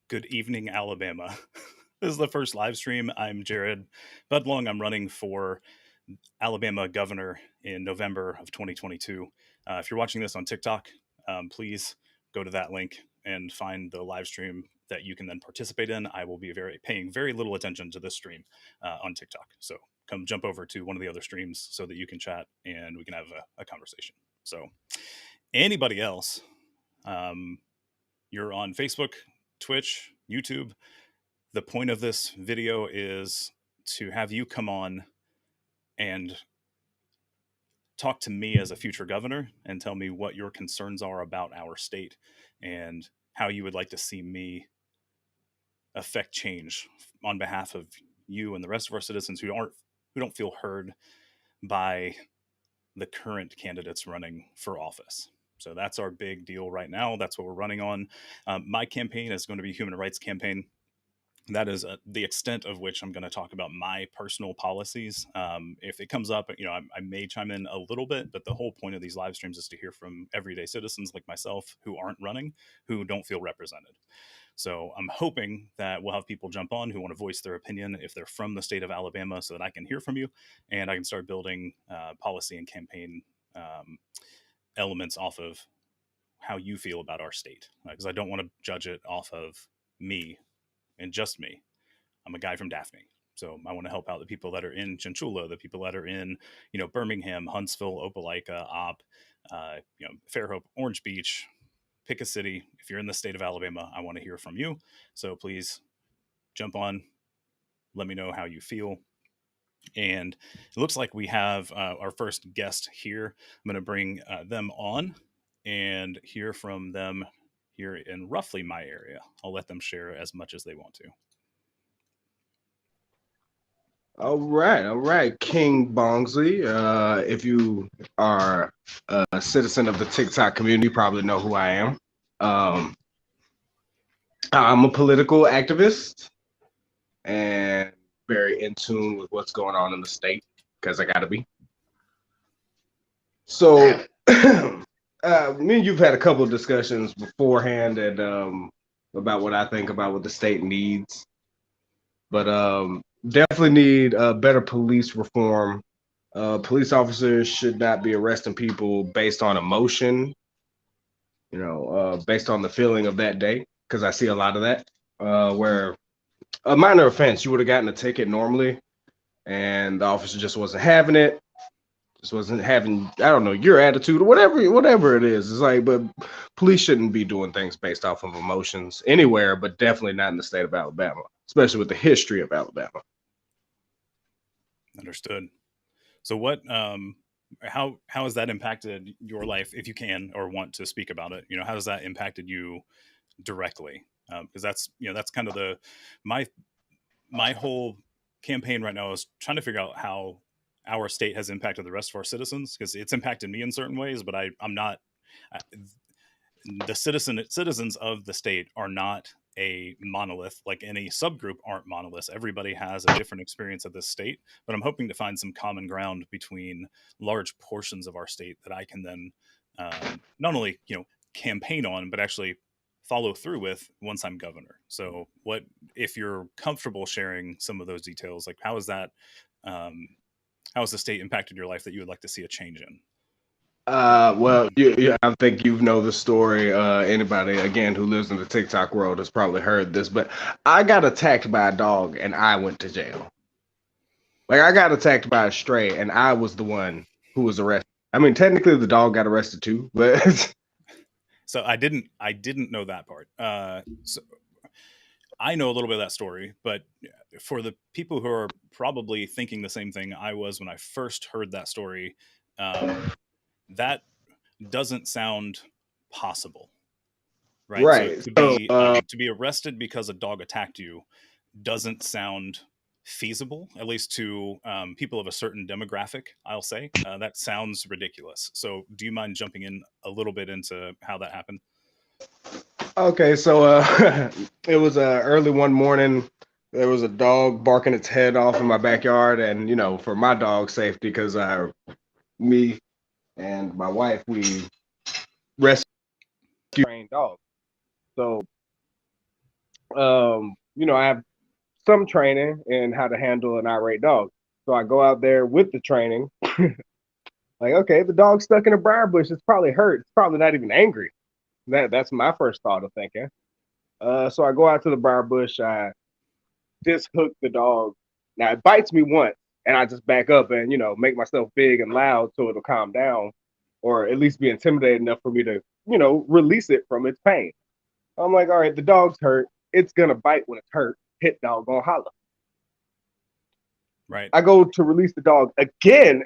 Good evening, Alabama. This is the first live stream. I'm Jared Budlong. I'm running for Alabama governor in November of 2022. If you're watching this on TikTok, please go to that link and find the live stream that you can then participate in. I will be paying very little attention to this stream on TikTok. So come jump over to one of the other streams so that you can chat and we can have a conversation. So anybody else, you're on Facebook, Twitch, YouTube. The point of this video is to have you come on and talk to me as a future governor and tell me what your concerns are about our state and how you would like to see me affect change on behalf of you and the rest of our citizens who don't feel heard by the current candidates running for office. So that's our big deal right now. That's what we're running on. My campaign is going to be a human rights campaign. That is the extent of which I'm going to talk about my personal policies. If it comes up, I may chime in a little bit, but the whole point of these live streams is to hear from everyday citizens like myself who aren't running, who don't feel represented. So I'm hoping that we'll have people jump on who want to voice their opinion if they're from the state of Alabama so that I can hear from you and I can start building policy and campaign elements off of how you feel about our state. Because I don't want to judge it off of me and just me. I'm a guy from Daphne. So I want to help out the people that are in Chinchula, the people that are in, Birmingham, Huntsville, Opelika, Opp, Fairhope, Orange Beach, pick a city. If you're in the state of Alabama, I want to hear from you. So please jump on. Let me know how you feel. And it looks like we have our first guest here. I'm going to bring them on and hear from them here in roughly my area. I'll let them share as much as they want to. All right, King Bongsley. If you are a citizen of the TikTok community, you probably know who I am. I'm a political activist and very in tune with what's going on in the state because I got to be. So, me and you've had a couple of discussions beforehand and about what I think about what the state needs, but definitely need better police reform. Police officers should not be arresting people based on emotion, based on the feeling of that day, because I see a lot of that, where a minor offense, you would have gotten a ticket normally, and the officer just wasn't having it, just wasn't having, I don't know, your attitude or whatever it is. It's like, but police shouldn't be doing things based off of emotions anywhere, but definitely not in the state of Alabama, especially with the history of Alabama. Understood. So what, how has that impacted your life, if you can or want to speak about it? How has that impacted you directly? Because that's kind of my whole campaign right now is trying to figure out how our state has impacted the rest of our citizens, because it's impacted me in certain ways, but I'm not. The citizens of the state are not a monolith. Like any subgroup aren't monoliths. Everybody has a different experience of this state, but I'm hoping to find some common ground between large portions of our state that I can then not only campaign on, but actually follow through with once I'm governor. So what, if you're comfortable sharing some of those details, like how has the state impacted your life that you would like to see a change in? Well, I think you know the story. Anybody, again, who lives in the TikTok world has probably heard this, but I got attacked by a dog and I went to jail. Like, I got attacked by a stray and I was the one who was arrested. I mean, technically the dog got arrested too, but so I didn't know that part. So I know a little bit of that story, but for the people who are probably thinking the same thing I was when I first heard that story, that doesn't sound possible, right? right. So to be arrested because a dog attacked you doesn't sound feasible, at least to people of a certain demographic. I'll say that sounds ridiculous. So, do you mind jumping in a little bit into how that happened? Okay, so it was early one morning. There was a dog barking its head off in my backyard, and for my dog's safety, because me and my wife, we rescue trained dogs. So I have some training in how to handle an irate dog. So I go out there with the training. Like, okay, the dog's stuck in a briar bush. It's probably hurt. It's probably not even angry. That's my first thought of thinking. So I go out to the briar bush. I dishook the dog. Now it bites me once, and I just back up and make myself big and loud so it'll calm down, or at least be intimidated enough for me to release it from its pain. I'm like, all right, the dog's hurt. It's gonna bite when it's hurt. Hit dog gonna holler. Right. I go to release the dog again.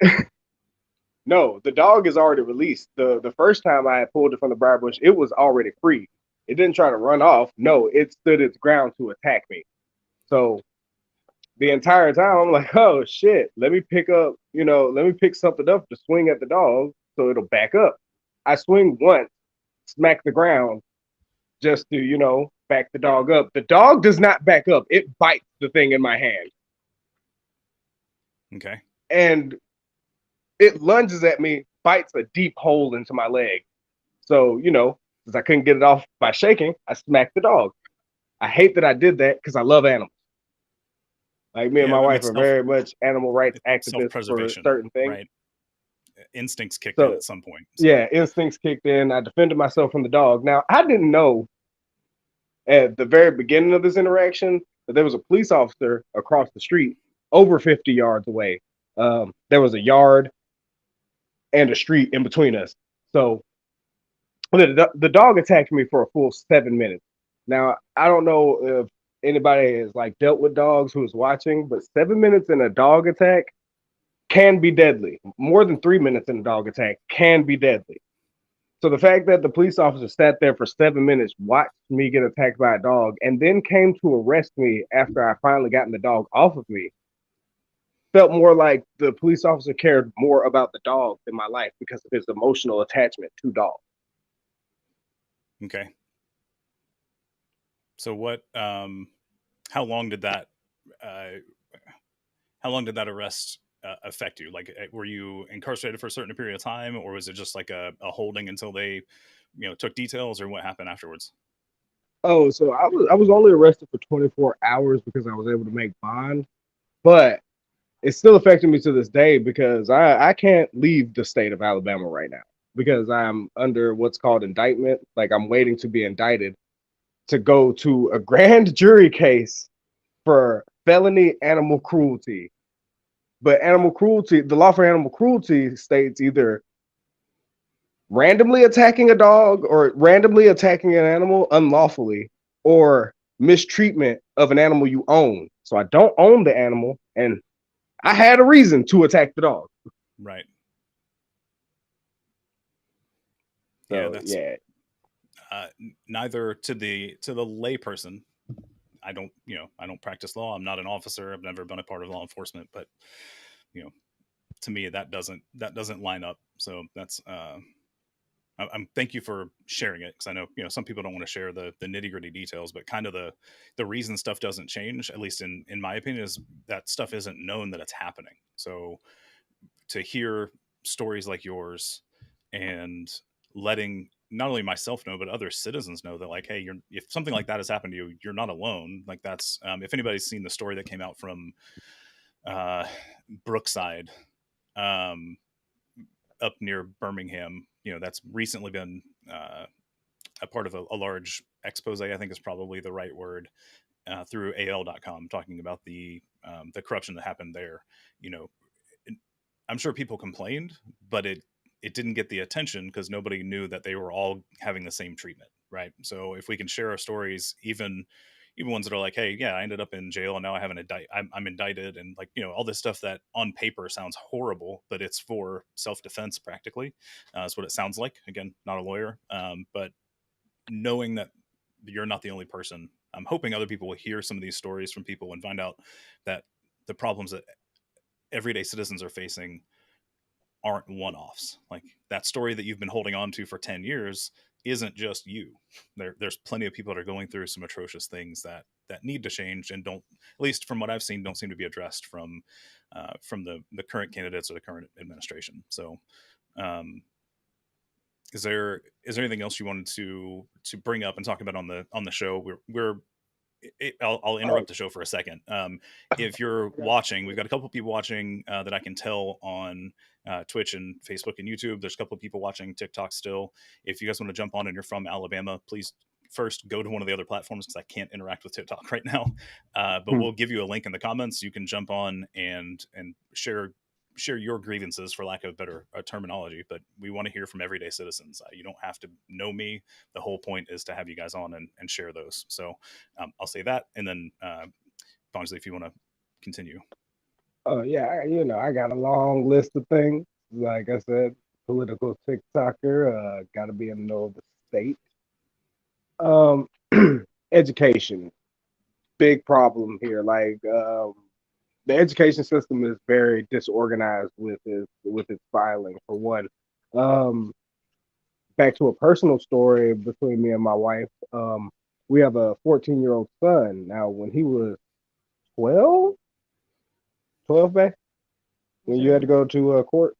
No, the dog is already released. The first time I pulled it from the briar bush, it was already free. It didn't try to run off. No, it stood its ground to attack me. So the entire time I'm like, oh shit, let me pick something up to swing at the dog so it'll back up. I swing once, smack the ground just to, back the dog up. The dog does not back up. It bites the thing in my hand. Okay. And it lunges at me, bites a deep hole into my leg. So, since I couldn't get it off by shaking, I smacked the dog. I hate that I did that because I love animals. Like me and Yeah, my I mean, wife are very much animal rights activists for self-preservation, certain things. right? Instincts kicked in So at some point. So. yeah, instincts kicked in. I defended myself from the dog. Now I didn't know at the very beginning of this interaction that there was a police officer across the street, over 50 yards away. There was a yard and a street in between us. So the dog attacked me for a full 7 minutes. Now I don't know if anybody has like dealt with dogs who is watching, but 7 minutes in a dog attack can be deadly. More than 3 minutes in a dog attack can be deadly. So the fact that the police officer sat there for 7 minutes, watched me get attacked by a dog, and then came to arrest me after I finally gotten the dog off of me, felt more like the police officer cared more about the dog than my life because of his emotional attachment to dog. Okay. So what? How long did that? Uh, how long did that arrest affect you? Like, were you incarcerated for a certain period of time, or was it just like a holding until they, took details, or what happened afterwards? Oh, so I was only arrested for 24 hours because I was able to make bond, but it's still affecting me to this day because I can't leave the state of Alabama right now because I'm under what's called indictment. Like I'm waiting to be indicted to go to a grand jury case for felony animal cruelty. But animal cruelty, the law for animal cruelty states either randomly attacking a dog or randomly attacking an animal unlawfully or mistreatment of an animal you own. So I don't own the animal and I had a reason to attack the dog. Right. Yeah, So that's yeah. neither to the layperson. I don't practice law. I'm not an officer. I've never been a part of law enforcement, but you know, to me that doesn't line up. So that's I'm thank you for sharing it because I know some people don't want to share the nitty gritty details, but kind of the reason stuff doesn't change, at least in my opinion, is that stuff isn't known that it's happening. So to hear stories like yours and letting not only myself know but other citizens know that like, hey, if something like that has happened to you, you're not alone. Like that's if anybody's seen the story that came out from uh, Brookside, um, up near Birmingham, that's recently been a part of a large expose, I think is probably the right word, through AL.com, talking about the corruption that happened there. You know, I'm sure people complained, but it didn't get the attention because nobody knew that they were all having the same treatment, right? So if we can share our stories, even ones that are like, hey, yeah, I ended up in jail and now I have I'm indicted, and like all this stuff that on paper sounds horrible, but it's for self defense practically. That's what it sounds like. Again, not a lawyer, but knowing that you're not the only person. I'm hoping other people will hear some of these stories from people and find out that the problems that everyday citizens are facing aren't one-offs. Like that story that you've been holding on to for 10 years isn't just you. There's plenty of people that are going through some atrocious things that need to change and don't, at least from what I've seen, don't seem to be addressed from the current candidates or the current administration. So um, is there anything else you wanted to bring up and talk about on the show? We're I'll interrupt the show for a second. If you're watching, we've got a couple of people watching that I can tell on Twitch and Facebook and YouTube. There's a couple of people watching TikTok still. If you guys want to jump on and you're from Alabama, please first go to one of the other platforms because I can't interact with TikTok right now. But we'll give you a link in the comments. You can jump on and share your grievances, for lack of better terminology. But we want to hear from everyday citizens. You don't have to know me. The whole point is to have you guys on and share those. So I'll say that, and then Bongsley, if you want to continue. Yeah, I got a long list of things. Like I said, political TikToker, got to be in the know of the state. Education, big problem here. Like the education system is very disorganized with its filing. For one, back to a personal story between me and my wife. We have a 14-year-old son. Now, when he was 12 back when you had to go to court.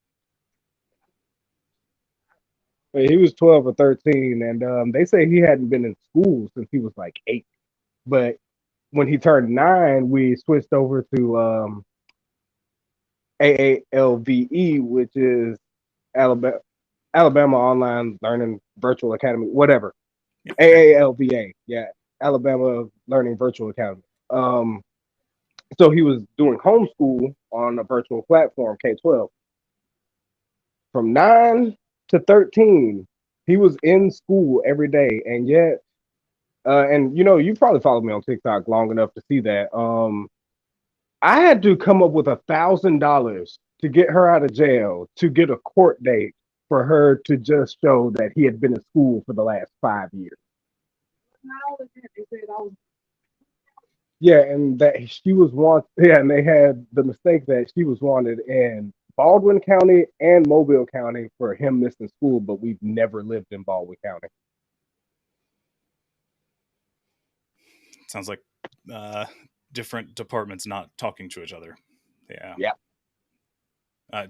He was 12 or 13, and they say he hadn't been in school since he was like 8. But when he turned 9, we switched over to AALVE, which is Alabama Online Learning Virtual Academy, whatever. Yeah. AALVA, yeah, Alabama Learning Virtual Academy. So he was doing homeschool on a virtual platform, K-12. From 9 to 13, he was in school every day, and yet, and you probably followed me on TikTok long enough to see that. I had to come up with $1,000 to get her out of jail to get a court date for her to just show that he had been in school for the last 5 years. Yeah, and that she was wanted. Yeah, and they had the mistake that she was wanted in Baldwin County and Mobile County for him missing school, but we've never lived in Baldwin County. Sounds like different departments not talking to each other. Yeah.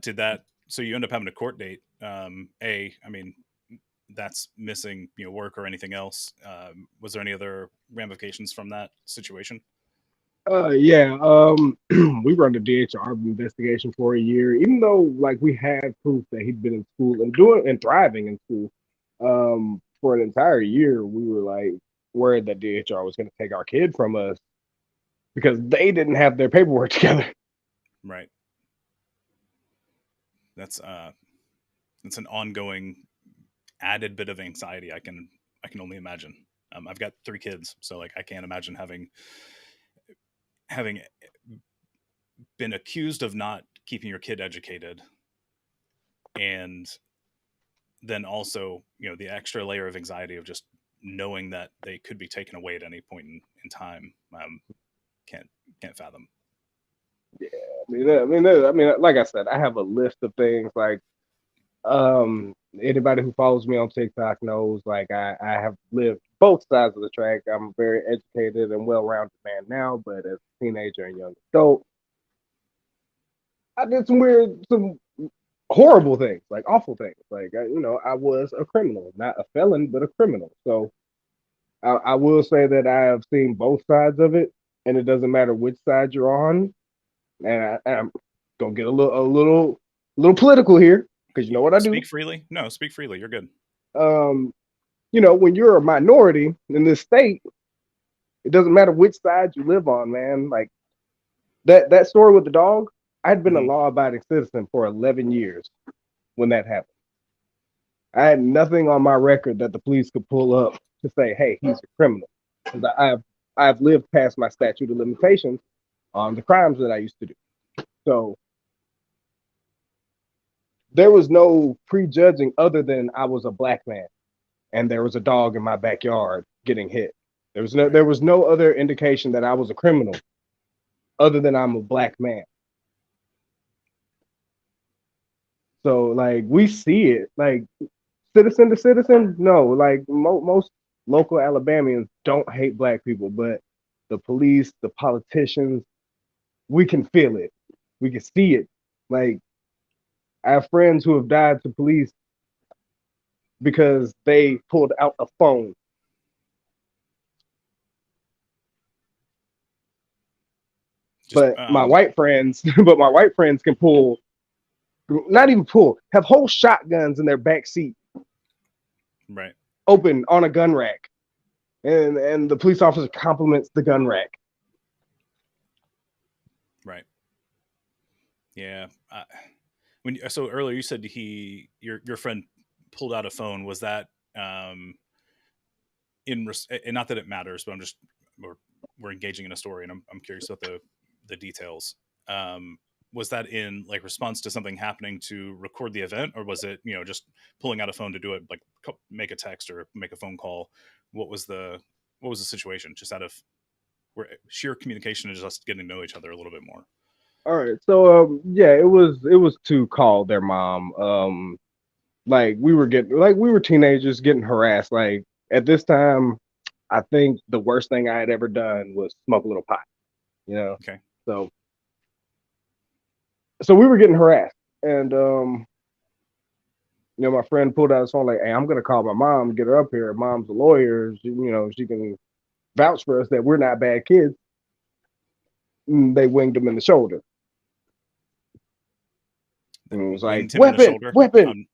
Did that? So you end up having a court date. I mean, that's missing, work or anything else. Was there any other ramifications from that situation? Yeah. We run the DHR investigation for a year, even though like we had proof that he'd been in school and doing and thriving in school. For an entire year, we were like worried that DHR was going to take our kid from us because they didn't have their paperwork together. Right. That's an ongoing added bit of anxiety. I can only imagine. I've got 3 kids, so like I can't imagine having been accused of not keeping your kid educated, and then also the extra layer of anxiety of just knowing that they could be taken away at any point in time. Can't fathom. Yeah, I mean, like I said, I have a list of things. Like, anybody who follows me on TikTok knows, like, I have lived both sides of the track. I'm a very educated and well-rounded man now, but as a teenager and young adult, I did some horrible things, like awful things. Like, I was a criminal, not a felon, but a criminal. So I will say that I have seen both sides of it, and it doesn't matter which side you're on. And I'm gonna get a little political here because you know what I do. Speak freely. No, speak freely. You're good. When you're a minority in this state, it doesn't matter which side you live on, man. Like that story with the dog, I'd been a law-abiding citizen for 11 years when that happened. I had nothing on my record that the police could pull up to say, hey, he's a criminal. I've lived past my statute of limitations on the crimes that I used to do. So there was no prejudging other than I was a black man and there was a dog in my backyard getting hit. There was no other indication that I was a criminal other than I'm a black man. So like we see it like citizen to citizen. No, like most local Alabamians don't hate black people, but the police, the politicians, we can feel it. We can see it. Like I have friends who have died to police because they pulled out a phone. Just But my white friends, but my white friends can pull, not even pull, have whole shotguns in their back seat, right. open on a gun rack, and the police officer compliments the gun rack. Right. Yeah. So earlier you said your friend pulled out a phone. Was that and not that it matters, but we're engaging in a story, and I'm curious about the details. Was that in like response to something happening to record the event, or was it just pulling out a phone to do it, like make a text or make a phone call? What was the situation? Just out of sheer communication and just getting to know each other a little bit more. All right, so yeah, it was to call their mom. Like we were teenagers getting harassed. Like at this time, I think the worst thing I had ever done was smoke a little pot. Okay. So we were getting harassed, and my friend pulled out his phone like, "Hey, I'm gonna call my mom, get her up here. Mom's a lawyer. She can vouch for us that we're not bad kids." And they winged him in the shoulder. And it was like, weapon.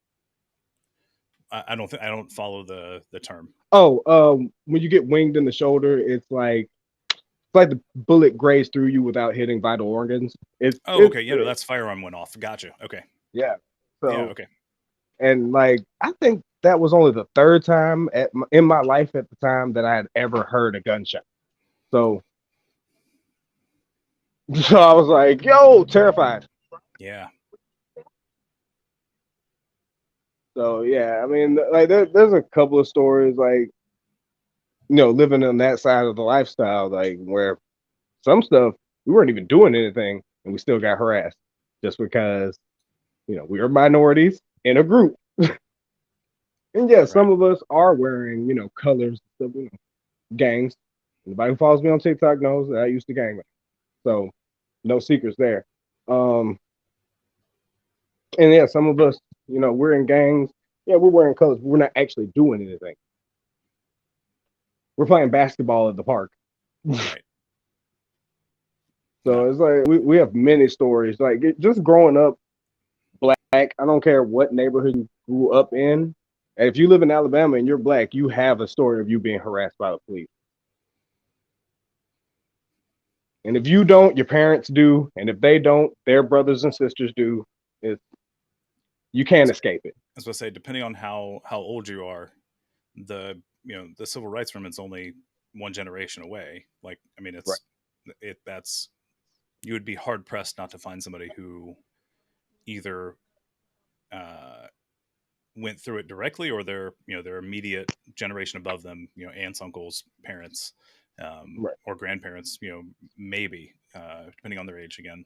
I don't follow the term. Oh, when you get winged in the shoulder, it's like the bullet grazed through you without hitting vital organs. Okay. Yeah, no, that's firearm went off. Gotcha. Okay. Yeah. So, yeah. Okay. And like, I think that was only the third time in my life at the time that I had ever heard a gunshot. So I was like, yo, terrified. Yeah. So yeah, I mean, like there's a couple of stories like, living on that side of the lifestyle, like where some stuff we weren't even doing anything and we still got harassed just because, we are minorities in a group. And yeah, some of us are wearing, colors, gangs. Anybody who follows me on TikTok knows that I used to gang. So no secrets there. And yeah, some of us, we're in gangs. Yeah, we're wearing colors, but we're not actually doing anything. We're playing basketball at the park. Right. So it's like we have many stories. Like just growing up black, I don't care what neighborhood you grew up in. And if you live in Alabama and you're black, you have a story of you being harassed by the police. And if you don't, your parents do. And if they don't, their brothers and sisters do. You can't escape it. I was going to say, depending on how old you are, the civil rights movement's only one generation away. Like, I mean, that's you would be hard pressed not to find somebody who either went through it directly or their immediate generation above them, aunts, uncles, parents, or grandparents, maybe depending on their age again,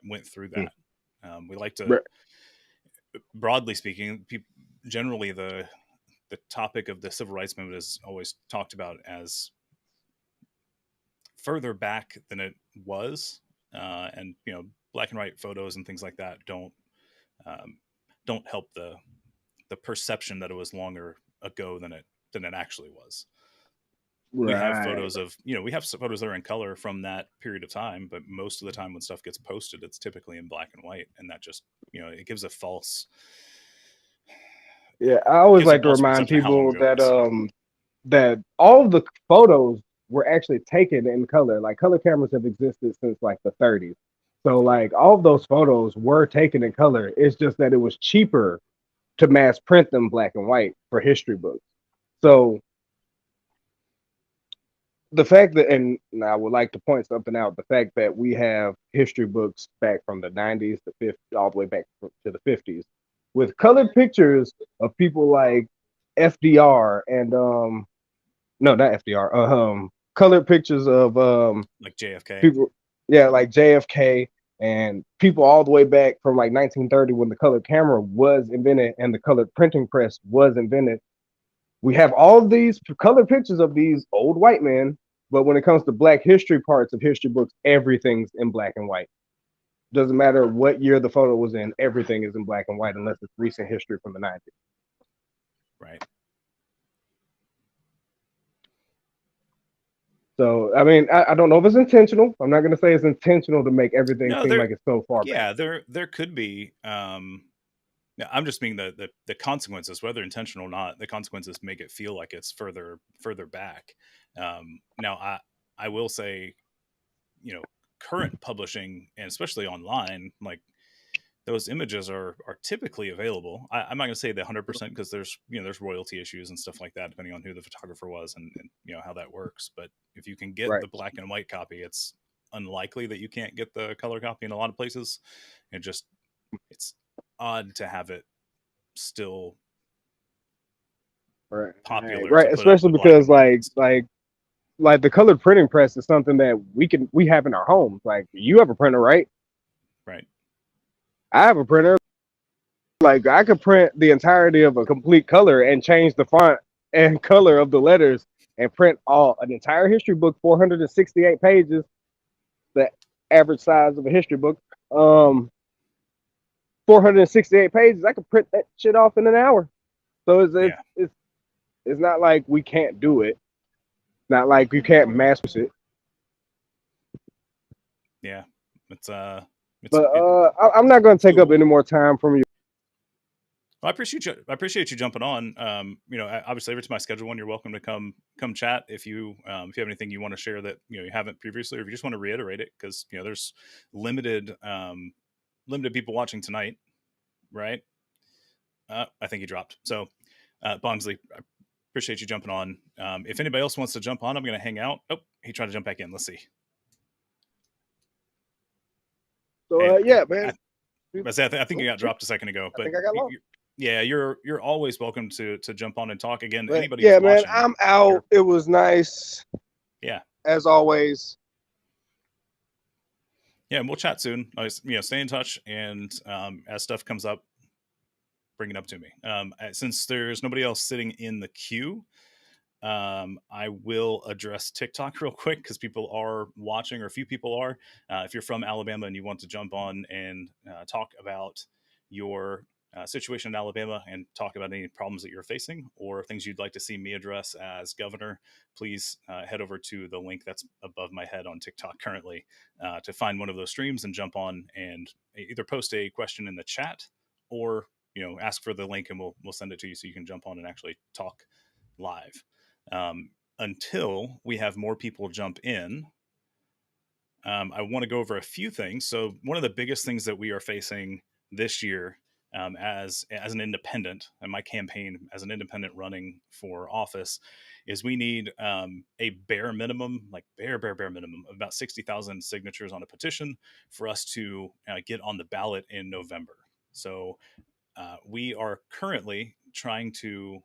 went through that. We like to, broadly speaking, generally the topic of the civil rights movement is always talked about as further back than it was, and black and white photos and things like that don't help the perception that it was longer ago than it actually was. We have photos of photos that are in color from that period of time, but most of the time when stuff gets posted, it's typically in black and white, and that just it gives a false. Yeah, I always like to remind people that that all of the photos were actually taken in color. Like color cameras have existed since like the 30s. So like all of those photos were taken in color. It's just that it was cheaper to mass print them black and white for history books. So the fact that, and I would like to point something out, the fact that we have history books back from the 90s, the 50s, all the way back to the 50s, with colored pictures of people like FDR and no, not FDR, colored pictures of like JFK. People, yeah, like JFK and people all the way back from like 1930 when the color camera was invented and the colored printing press was invented. We have all these colored pictures of these old white men, but when it comes to black history parts of history books, everything's in black and white. Doesn't matter what year the photo was in, everything is in black and white unless it's recent history from the 90s. Right. So I mean, I don't know if it's intentional. I'm not gonna say it's intentional to make everything No, seem like it's so far back. yeah, there could be. Yeah, I'm just being the consequences, whether intentional or not. The consequences make it feel like it's further back. Now, I will say, current publishing, and especially online, like those images are typically available. I'm not going to say the 100% because there's royalty issues and stuff like that depending on who the photographer was and how that works. But if you can get Right. the black and white copy, it's unlikely that you can't get the color copy in a lot of places. It's odd to have it still Right. popular to Right. put up Especially the black and because white. like the colored printing press is something that we have in our homes. Like you have a printer, right? Right. I have a printer. Like I could print the entirety of a complete color and change the font and color of the letters and print an entire history book, 468 pages, the average size of a history book. 468 pages. I could print that shit off in an hour. So it's not like we can't do it. Not like you can't mass produce it. Yeah. It's But I'm not going to take up any more time from you. Well, I appreciate you jumping on. Obviously every time I schedule one, you're welcome to come chat if you have anything you want to share that you haven't previously, or if you just want to reiterate it, because there's limited people watching tonight, right? I think he dropped. So, Bongsley, I appreciate you jumping on. If anybody else wants to jump on, I'm going to hang out. Oh, he tried to jump back in. Let's see. So yeah, man. I think you got dropped a second ago, but I think I got lost. Yeah, you're always welcome to jump on and talk again. But anybody? Yeah, man, I'm out. It was nice. Yeah, as always. Yeah, and we'll chat soon. Stay in touch, and as stuff comes up, bring it up to me. Since there's nobody else sitting in the queue, I will address TikTok real quick because people are watching, or a few people are. If you're from Alabama and you want to jump on and talk about your situation in Alabama and talk about any problems that you're facing or things you'd like to see me address as governor, please head over to the link that's above my head on TikTok currently to find one of those streams and jump on and either post a question in the chat or ask for the link and we'll send it to you so you can jump on and actually talk live. Until we have more people jump in, I want to go over a few things. So one of the biggest things that we are facing this year as an independent, and my campaign as an independent running for office, is we need a bare minimum, like bare minimum of about 60,000 signatures on a petition for us to get on the ballot in November. So we are currently trying to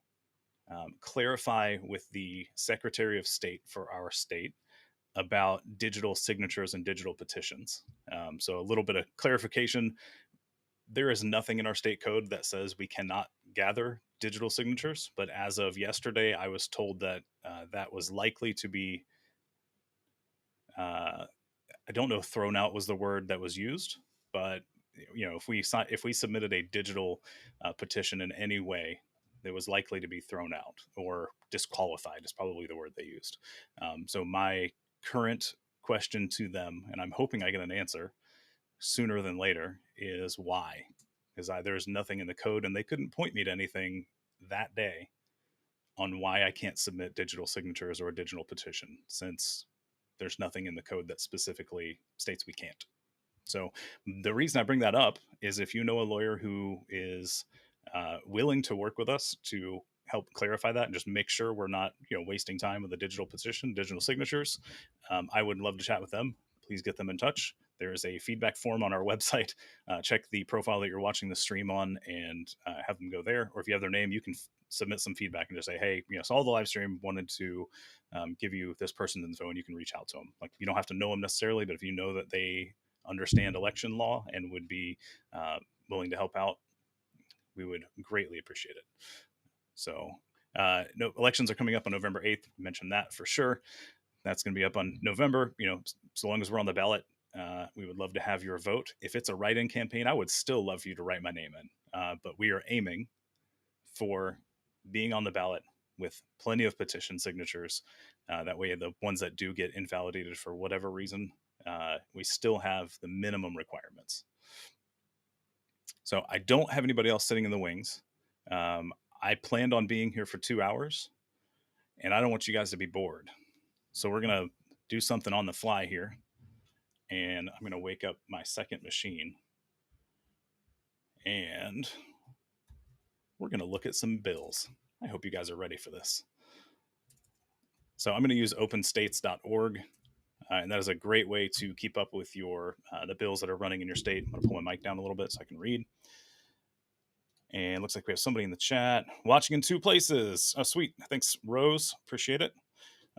clarify with the Secretary of State for our state about digital signatures and digital petitions. So a little bit of clarification. There is nothing in our state code that says we cannot gather digital signatures, but as of yesterday, I was told that that was likely to be, I don't know if thrown out was the word that was used, but if we submitted a digital petition in any way, that was likely to be thrown out or disqualified is probably the word they used. So my current question to them, and I'm hoping I get an answer sooner than later, is why? Because there's nothing in the code, and they couldn't point me to anything that day on why I can't submit digital signatures or a digital petition, since there's nothing in the code that specifically states we can't. So the reason I bring that up is if you know a lawyer who is willing to work with us to help clarify that and just make sure we're not wasting time with a digital petition, digital signatures, I would love to chat with them. Please get them in touch. There is a feedback form on our website. Check the profile that you're watching the stream on and have them go there. Or if you have their name, you can submit some feedback and just say, hey, saw the live stream, wanted to give you this person's info, and you can reach out to them. Like, you don't have to know them necessarily, but if you know that they understand election law and would be willing to help out, we would greatly appreciate it. So no, elections are coming up on November 8th. Mentioned that for sure. That's going to be up on November. So long as we're on the ballot, we would love to have your vote. If it's a write-in campaign, I would still love for you to write my name in. But we are aiming for being on the ballot with plenty of petition signatures That way, the ones that do get invalidated for whatever reason, we still have the minimum requirements. So I don't have anybody else sitting in the wings. I planned on being here for 2 hours, and I don't want you guys to be bored. So we're going to do something on the fly here, and I'm going to wake up my second machine, and we're going to look at some bills. I hope you guys are ready for this. So I'm going to use openstates.org, and that is a great way to keep up with your the bills that are running in your state. I'm going to pull my mic down a little bit so I can read. And looks like we have somebody in the chat watching in 2 places. Oh, sweet. Thanks, Rose. Appreciate it.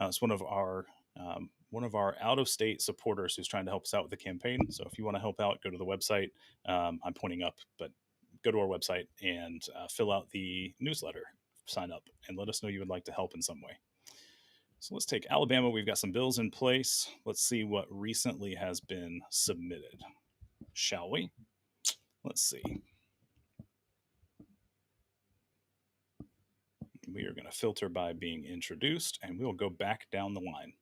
It's one of our out-of-state supporters who's trying to help us out with the campaign. So if you want to help out, go to the website. I'm pointing up, but go to our website and fill out the newsletter, sign up, and let us know you would like to help in some way. So let's take Alabama. We've got some bills in place. Let's see what recently has been submitted, shall we? Let's see. We are going to filter by being introduced, and we'll go back down the line.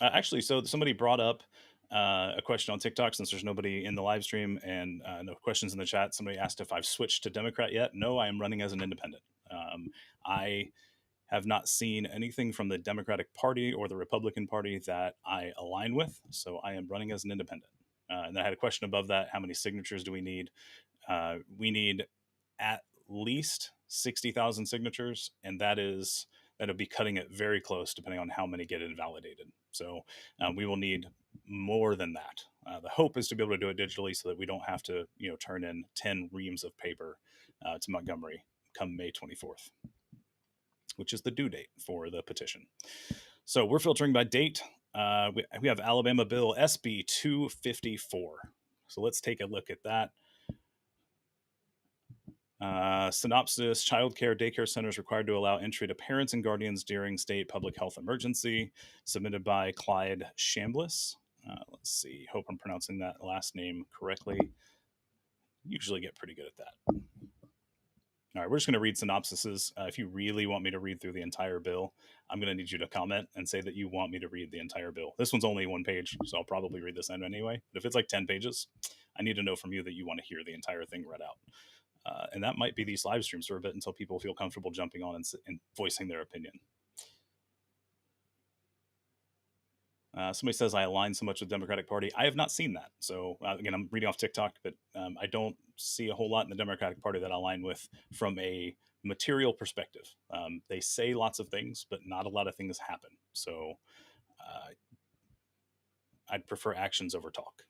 Actually, so somebody brought up a question on TikTok, since there's nobody in the live stream and no questions in the chat. Somebody asked if I've switched to Democrat yet. No, I am running as an independent. I have not seen anything from the Democratic Party or the Republican Party that I align with, so I am running as an independent. And I had a question above that: how many signatures do we need? We need at least 60,000 signatures, and that'll be cutting it very close depending on how many get invalidated. So we will need more than that. The hope is to be able to do it digitally so that we don't have to turn in 10 reams of paper to Montgomery come May 24th, which is the due date for the petition. So we're filtering by date. We have Alabama Bill SB 254. So let's take a look at that. Synopsis: child care daycare centers required to allow entry to parents and guardians during state public health emergency. Submitted by Clyde Chambliss. Let's see. Hope I'm pronouncing that last name correctly. Usually get pretty good at that. All right, we're just going to read synopsises. If you really want me to read through the entire bill, I'm going to need you to comment and say that you want me to read the entire bill. This one's only 1 page, so I'll probably read this end anyway. But if it's like 10 pages, I need to know from you that you want to hear the entire thing read out. And that might be these live streams for a bit until people feel comfortable jumping on and voicing their opinion. Somebody says I align so much with the Democratic Party. I have not seen that. So again, I'm reading off TikTok, but I don't see a whole lot in the Democratic Party that I align with from a material perspective. They say lots of things, but not a lot of things happen. So I'd prefer actions over talk.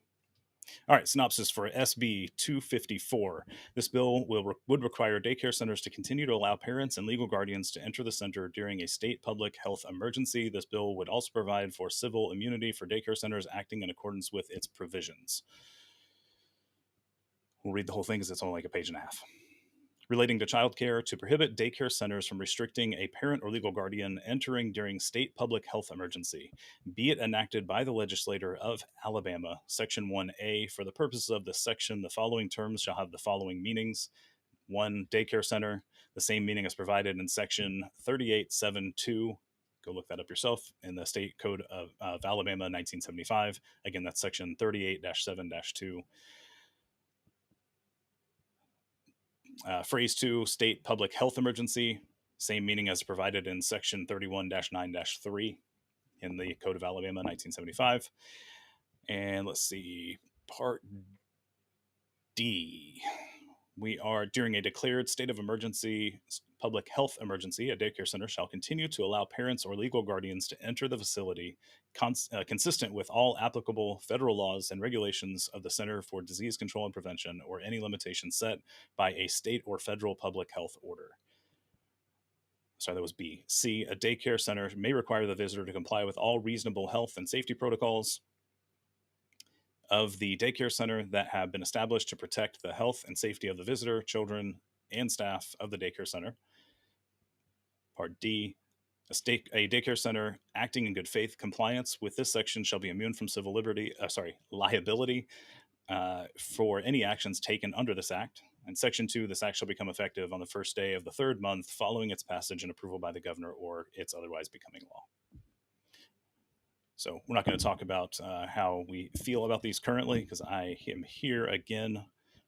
All right, synopsis for SB 254. This bill would require daycare centers to continue to allow parents and legal guardians to enter the center during a state public health emergency. This bill would also provide for civil immunity for daycare centers acting in accordance with its provisions. We'll read the whole thing because it's only like a page and a half. Relating to childcare, to prohibit daycare centers from restricting a parent or legal guardian entering during state public health emergency, be it enacted by the legislature of Alabama, Section 1A, for the purposes of this section, the following terms shall have the following meanings. 1, daycare center, the same meaning as provided in Section 3872. Go look that up yourself in the State Code of Alabama, 1975. Again, that's Section 38-7-2. Phrase 2, state public health emergency, same meaning as provided in Section 31-9-3 in the Code of Alabama, 1975. And let's see, Part D. We are during a declared state of emergency, public health emergency, a daycare center shall continue to allow parents or legal guardians to enter the facility consistent with all applicable federal laws and regulations of the Center for Disease Control and Prevention or any limitations set by a state or federal public health order. Sorry, that was B. C, a daycare center may require the visitor to comply with all reasonable health and safety protocols of the daycare center that have been established to protect the health and safety of the visitor, children, and staff of the daycare center. Part D, a daycare center acting in good faith compliance with this section shall be immune from liability for any actions taken under this act. And Section 2, this act shall become effective on the first day of the third month following its passage and approval by the governor or its otherwise becoming law. So we're not going to talk about how we feel about these currently, because I am here again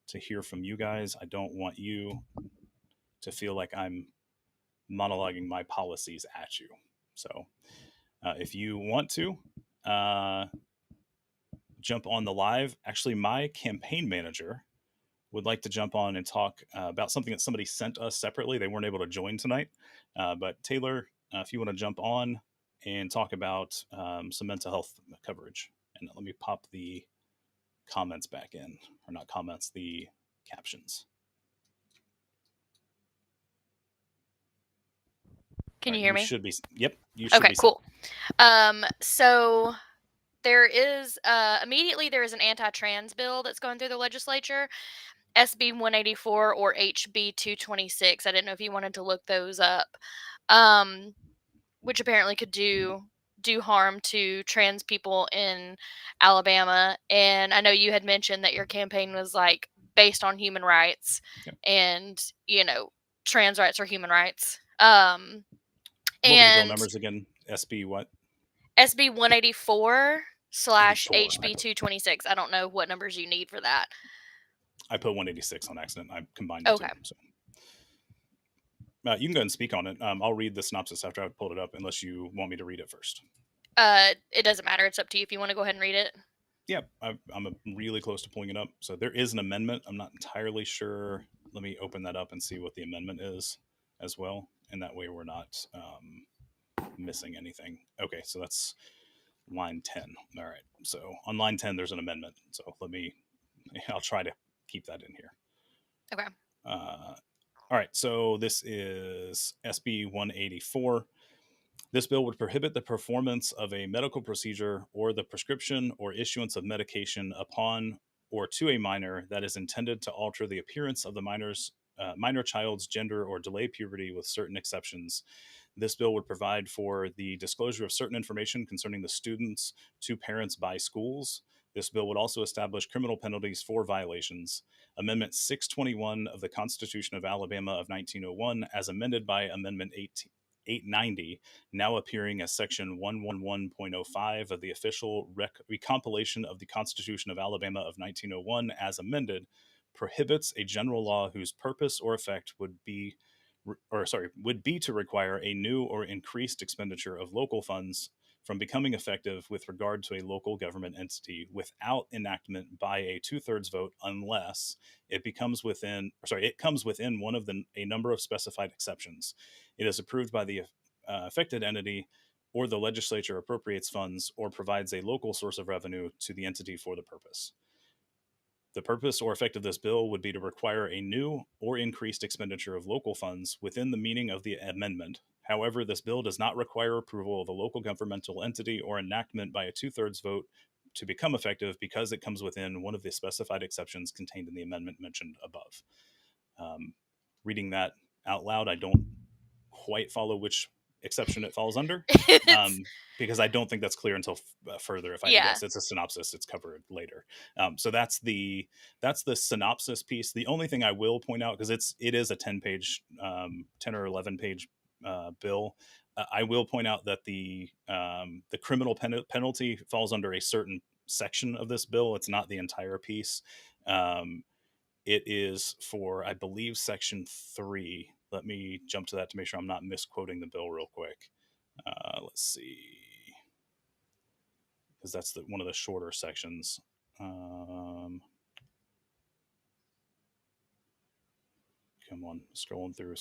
to hear from you guys. I don't want you to feel like I'm monologuing my policies at you. So if you want to jump on the live, actually my campaign manager would like to jump on and talk about something that somebody sent us separately. They weren't able to join tonight. But Taylor, if you want to jump on and talk about some mental health coverage. And let me pop the comments back in, or not comments, the captions. Can you hear me? Should be. Yep. You should okay, be cool. So there is immediately there is an anti-trans bill that's going through the legislature, SB 184 or HB 226. I didn't know if you wanted to look those up, which apparently could do harm to trans people in Alabama. And I know you had mentioned that your campaign was like based on human rights, Yep. and trans rights are human rights. What were the bill numbers again? SB what? SB 184 / 84. HB 226. I don't know what numbers you need for that. I put 186 on accident. I combined Okay. the two. So. You can go ahead and speak on it. I'll read the synopsis after I've pulled it up, unless you want me to read it first. It doesn't matter. It's up to you if you want to go ahead and read it. Yeah, I'm really close to pulling it up. So there is an amendment. I'm not entirely sure. Let me open that up and see what the amendment is as well. And that way we're not missing anything. Okay, so that's line 10. All right. So on line 10, there's an amendment. So I'll try to keep that in here. Okay. All right. So this is SB 184. This bill would prohibit the performance of a medical procedure or the prescription or issuance of medication upon or to a minor that is intended to alter the appearance of the minor child's gender or delay puberty, with certain exceptions. This bill would provide for the disclosure of certain information concerning the students to parents by schools. This bill would also establish criminal penalties for violations. Amendment 621 of the Constitution of Alabama of 1901, as amended by Amendment 890, now appearing as Section 111.05 of the official recompilation of the Constitution of Alabama of 1901, as amended, prohibits a general law whose purpose or effect would be to require a new or increased expenditure of local funds from becoming effective with regard to a local government entity without enactment by a 2/3 vote, unless it comes within one of a number of specified exceptions. It is approved by the affected entity, or the legislature appropriates funds or provides a local source of revenue to the entity for the purpose. The purpose or effect of this bill would be to require a new or increased expenditure of local funds within the meaning of the amendment. However, this bill does not require approval of a local governmental entity or enactment by a 2/3 vote to become effective, because it comes within one of the specified exceptions contained in the amendment mentioned above. Reading that out loud, I don't quite follow which exception it falls under, because I don't think that's clear until further. If I guess, it's a synopsis, it's covered later. So that's the synopsis piece. The only thing I will point out, because it is a 10 or 11 page bill, I will point out that the criminal penalty falls under a certain section of this bill. It's not the entire piece. It is for, I believe, Section 3. Let me jump to that to make sure I'm not misquoting the bill real quick. Let's see, because that's one of the shorter sections. Come on, scrolling through.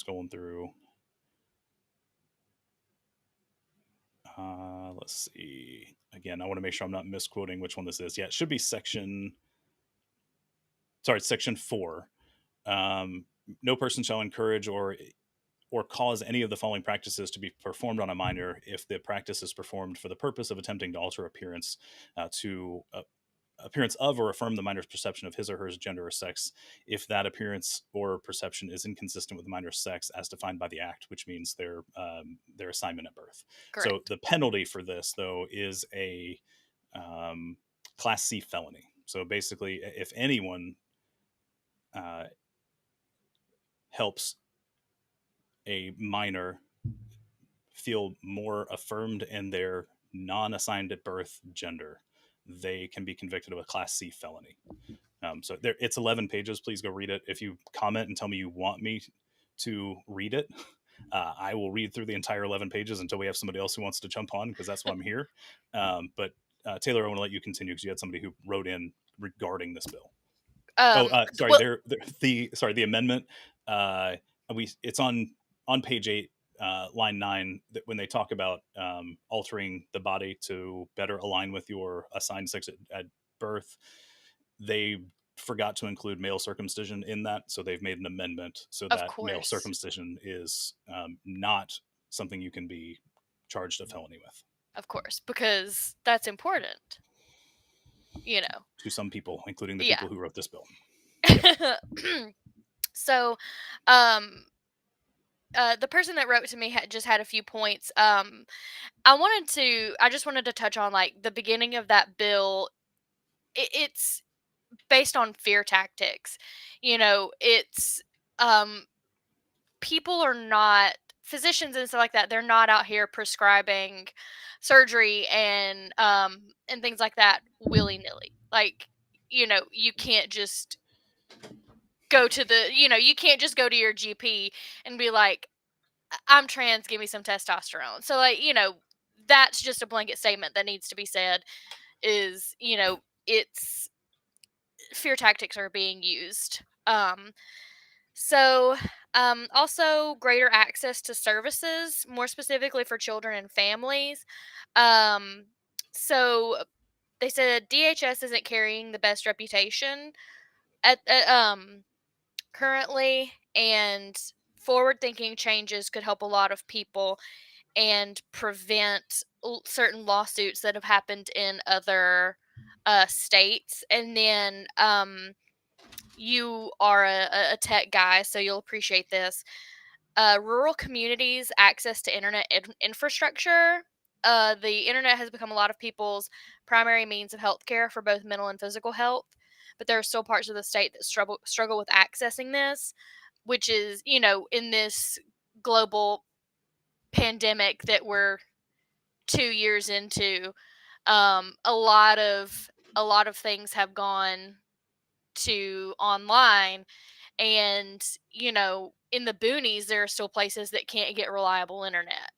Let's see. Again, I want to make sure I'm not misquoting which one this is. Yeah, it should be Section 4. No person shall encourage or cause any of the following practices to be performed on a minor if the practice is performed for the purpose of attempting to alter appearance of or affirm the minor's perception of his or her gender or sex, if that appearance or perception is inconsistent with the minor's sex as defined by the act, which means their assignment at birth. Correct. So the penalty for this, though, is a Class C felony. So basically, if anyone helps a minor feel more affirmed in their non-assigned at birth gender, they can be convicted of a Class C felony. So there, it's 11 pages. Please go read it. If you comment and tell me you want me to read it, I will read through the entire 11 pages until we have somebody else who wants to jump on, because that's why I'm here. But Taylor, I want to let you continue because you had somebody who wrote in regarding this bill. Sorry. Well, The amendment. It's on page 8, line 9, that when they talk about altering the body to better align with your assigned sex at birth, they forgot to include male circumcision in that, so they've made an amendment so of that male course, circumcision is not something you can be charged a felony with. of course, because that's important. You know. To some people, including the Yeah. people who wrote this bill. So, the person that wrote to me just had a few points. I just wanted to touch on like the beginning of that bill. It's based on fear tactics. You know, it's people are not physicians and stuff like that. They're not out here prescribing surgery and things like that willy nilly. Like, you know, you can't just go to you can't just go to your GP and be like, I'm trans, give me some testosterone. So like, you know, that's just a blanket statement that needs to be said is, you know, it's fear tactics are being used. So also greater access to services, more specifically for children and families. Um, so they said DHS isn't carrying the best reputation at currently, and forward thinking changes could help a lot of people and prevent certain lawsuits that have happened in other states. And then you are a tech guy, so you'll appreciate this. Rural communities access to internet infrastructure. The internet has become a lot of people's primary means of healthcare for both mental and physical health, but there are still parts of the state that struggle with accessing this, which is, you know, in this global pandemic that we're 2 years into, a lot of things have gone to online, and you know, in the boonies there are still places that can't get reliable internet.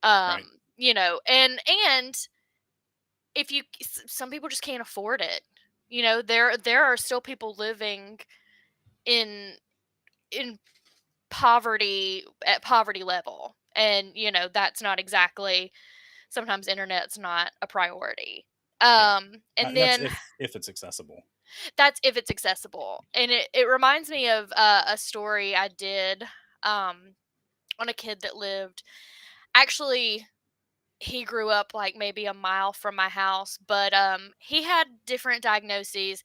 Right. You know, and if you some people just can't afford it. You know, there are still people living in in poverty at poverty level, and you know, that's not exactly, sometimes internet's not a priority. Yeah. And That's then if it's accessible. that's if it's accessible. And it reminds me of a story I did on a kid that lived, actually he grew up like maybe a mile from my house, but he had different diagnoses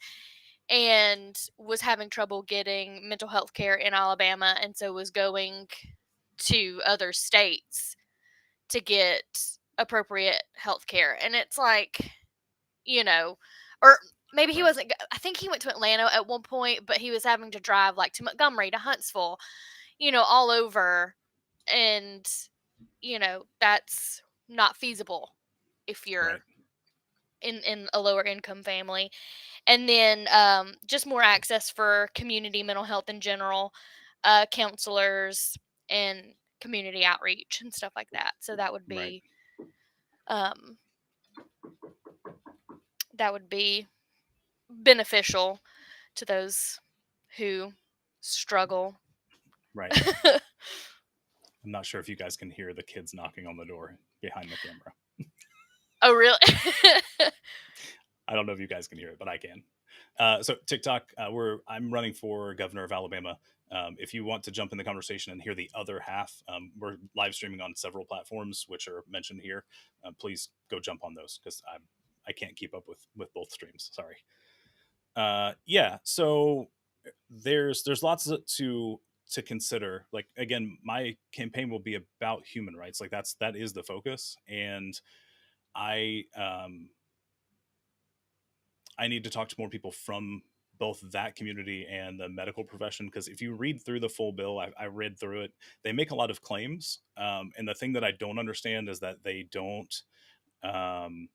and was having trouble getting mental health care in Alabama, and so was going to other states to get appropriate health care. And it's like, you know, or maybe he Right. wasn't, I think he went to Atlanta at one point, but he was having to drive like to Montgomery, to Huntsville, you know, all over. And, you know, that's not feasible if you're Right. in a lower income family. And then just more access for community mental health in general, counselors and community outreach and stuff like that. So Right. um, that would be beneficial to those who struggle. Right. I'm not sure if you guys can hear the kids knocking on the door behind the camera. Oh, really? I don't know if you guys can hear it, but I can. So TikTok, I'm running for governor of Alabama. If you want to jump in the conversation and hear the other half, we're live streaming on several platforms, which are mentioned here. Please go jump on those, because I can't keep up with both streams. Sorry. Yeah. So there's lots to consider. Like, again, my campaign will be about human rights. Like that is the focus, and I need to talk to more people from both that community and the medical profession. Because if you read through the full bill, I read through it, they make a lot of claims. And the thing that I don't understand is that um,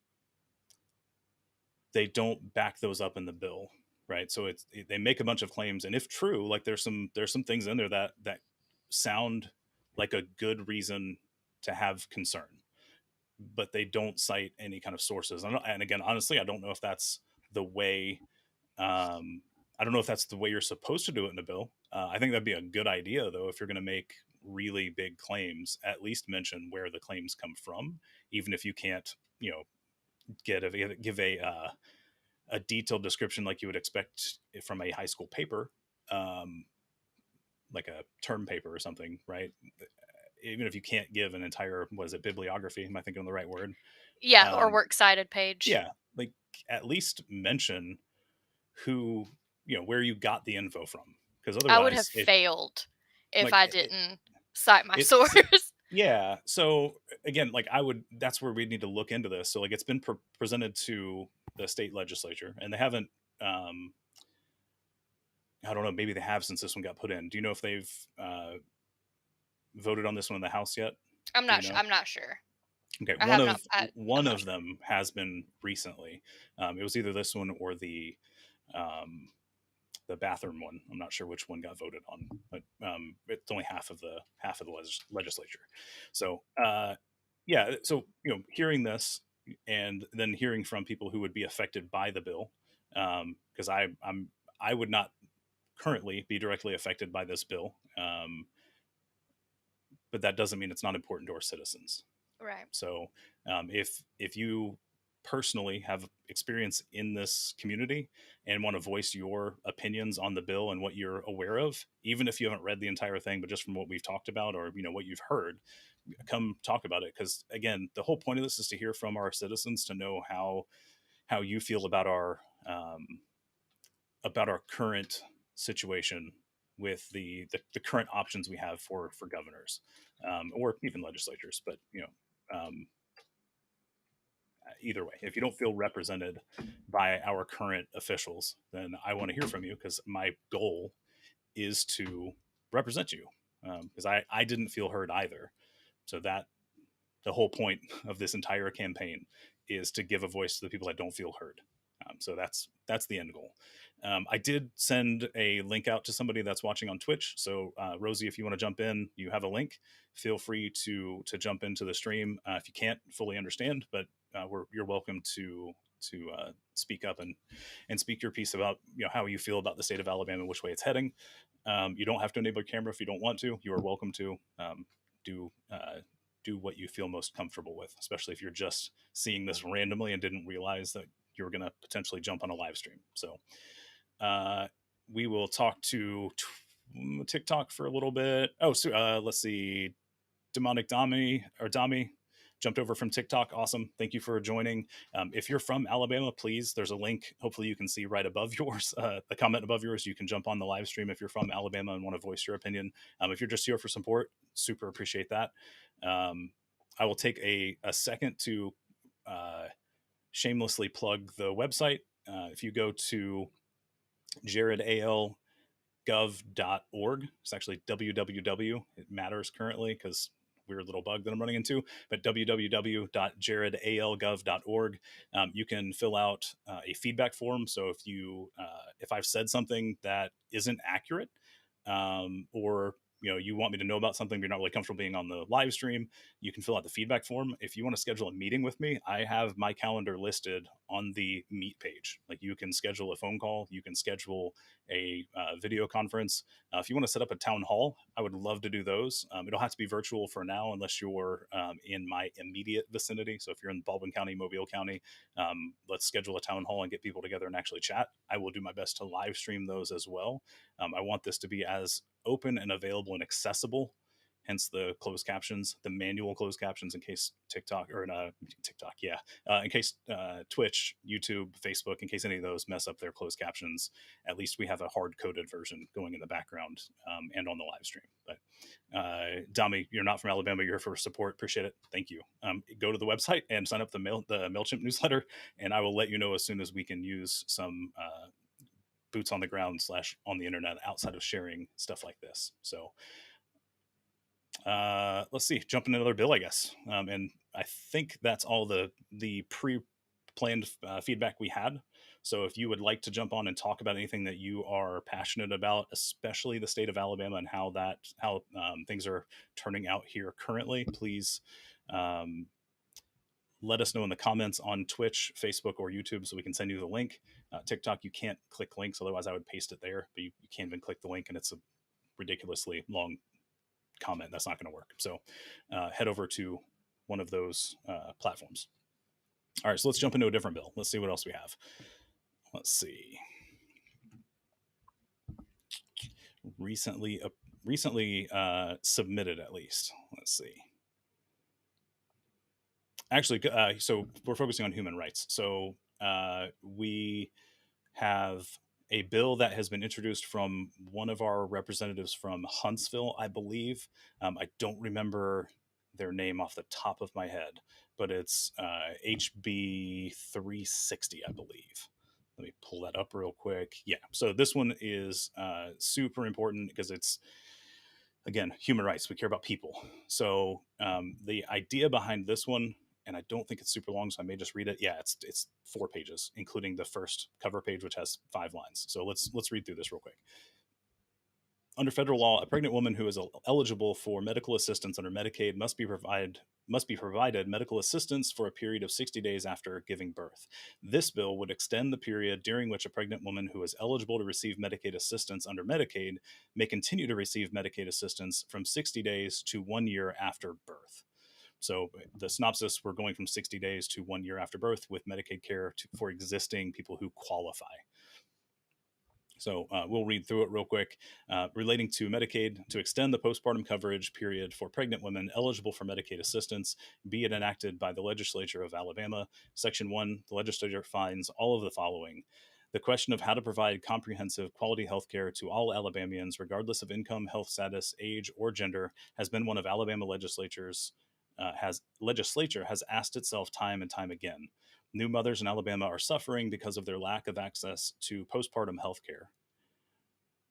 they don't back those up in the bill, right? So they make a bunch of claims, and if true, like there's some things in there that sound like a good reason to have concern, but they don't cite any kind of sources. And again, honestly, I don't know if that's the way. I don't know if that's the way you're supposed to do it in a bill. I think that'd be a good idea, though, if you're going to make really big claims, at least mention where the claims come from, even if you can't, give a detailed description like you would expect from a high school paper, like a term paper or something, right? Even if you can't give an entire, bibliography? Am I thinking of the right word? Yeah, or works cited page. Yeah, like at least mention who, where you got the info from, because otherwise I would have failed if like, I didn't cite my it's source. yeah. So again, like that's where we need to look into this. So like it's been presented to the state legislature, and they haven't. I don't know. Maybe they have since this one got put in. Do you know if they've voted on this one in the House yet? I'm not sure. I'm not sure. Okay, one of them has been recently. It was either this one or the bathroom one. I'm not sure which one got voted on, but it's only half of the legislature. So yeah, so hearing this and then hearing from people who would be affected by the bill, because I would not currently be directly affected by this bill, but that doesn't mean it's not important to our citizens. Right. So if you personally have experience in this community and want to voice your opinions on the bill and what you're aware of, even if you haven't read the entire thing, but just from what we've talked about or what you've heard, come talk about it. Because again, the whole point of this is to hear from our citizens, to know how you feel about our current situation with the current options we have for governors, or even legislatures. But either way, if you don't feel represented by our current officials, then I want to hear from you, because my goal is to represent you, because I didn't feel heard either. So that the whole point of this entire campaign is to give a voice to the people that don't feel heard. So that's the end goal. I did send a link out to somebody that's watching on Twitch. So Rosie, if you want to jump in, you have a link. Feel free to jump into the stream if you can't fully understand, but you're welcome to speak up and speak your piece about how you feel about the state of Alabama, which way it's heading. You don't have to enable your camera if you don't want to. You are welcome to do what you feel most comfortable with, especially if you're just seeing this randomly and didn't realize that you were going to potentially jump on a live stream. So we will talk to TikTok for a little bit. Oh, so let's see. Demonic Dami jumped over from TikTok. Awesome. Thank you for joining. If you're from Alabama, please, there's a link. Hopefully you can see right above yours, the comment above yours. You can jump on the live stream if you're from Alabama and want to voice your opinion. If you're just here for support, super appreciate that. I will take a second to shamelessly plug the website. If you go to jaredalgov.org, it's actually www. It matters currently because weird little bug that I'm running into, but www.jaredalgov.org. You can fill out a feedback form. So if I've said something that isn't accurate, or you want me to know about something, but you're not really comfortable being on the live stream, you can fill out the feedback form. If you want to schedule a meeting with me, I have my calendar listed on the Meet page. Like, you can schedule a phone call, you can schedule a video conference. If you want to set up a town hall, I would love to do those. It'll have to be virtual for now, unless you're in my immediate vicinity. So if you're in Baldwin County, Mobile County, let's schedule a town hall and get people together and actually chat. I will do my best to live stream those as well. I want this to be as open and available and accessible, hence the closed captions, the manual closed captions, in case in case Twitch, YouTube, Facebook, in case any of those mess up their closed captions, at least we have a hard-coded version going in the background and on the live stream. But Dami, you're not from Alabama, you're here for support. Appreciate it. Thank you. Go to the website and sign up the MailChimp newsletter, and I will let you know as soon as we can use some boots on the ground / on the internet outside of sharing stuff like this. So let's see, jump into another bill, I guess. And I think that's all the pre-planned feedback we had. So if you would like to jump on and talk about anything that you are passionate about, especially the state of Alabama and how things are turning out here currently, please let us know in the comments on Twitch, Facebook, or YouTube so we can send you the link. TikTok, you can't click links, otherwise I would paste it there, but you can't even click the link, and it's a ridiculously long comment. That's not going to work. So head over to one of those platforms. All right, so let's jump into a different bill. Let's see what else we have. Let's see. Recently submitted, at least. Let's see. Actually, so we're focusing on human rights. So we have a bill that has been introduced from one of our representatives from Huntsville, I believe. I don't remember their name off the top of my head, but it's HB 360, I believe. Let me pull that up real quick. Yeah, so this one is super important because it's, again, human rights. We care about people. So the idea behind this one, and I don't think it's super long, so I may just read it. Yeah, it's 4 pages, including the first cover page, which has 5 lines. So let's read through this real quick. Under federal law, a pregnant woman who is eligible for medical assistance under Medicaid must be provided medical assistance for a period of 60 days after giving birth. This bill would extend the period during which a pregnant woman who is eligible to receive Medicaid assistance under Medicaid may continue to receive Medicaid assistance from 60 days to 1 year after birth. So the synopsis, we're going from 60 days to 1 year after birth with Medicaid care for existing people who qualify. So we'll read through it real quick. Relating to Medicaid, to extend the postpartum coverage period for pregnant women eligible for Medicaid assistance, be it enacted by the legislature of Alabama. Section 1, the legislature finds all of the following. The question of how to provide comprehensive quality health care to all Alabamians, regardless of income, health status, age, or gender, has been one of Alabama legislature has asked itself time and time again. New mothers in Alabama are suffering because of their lack of access to postpartum health care.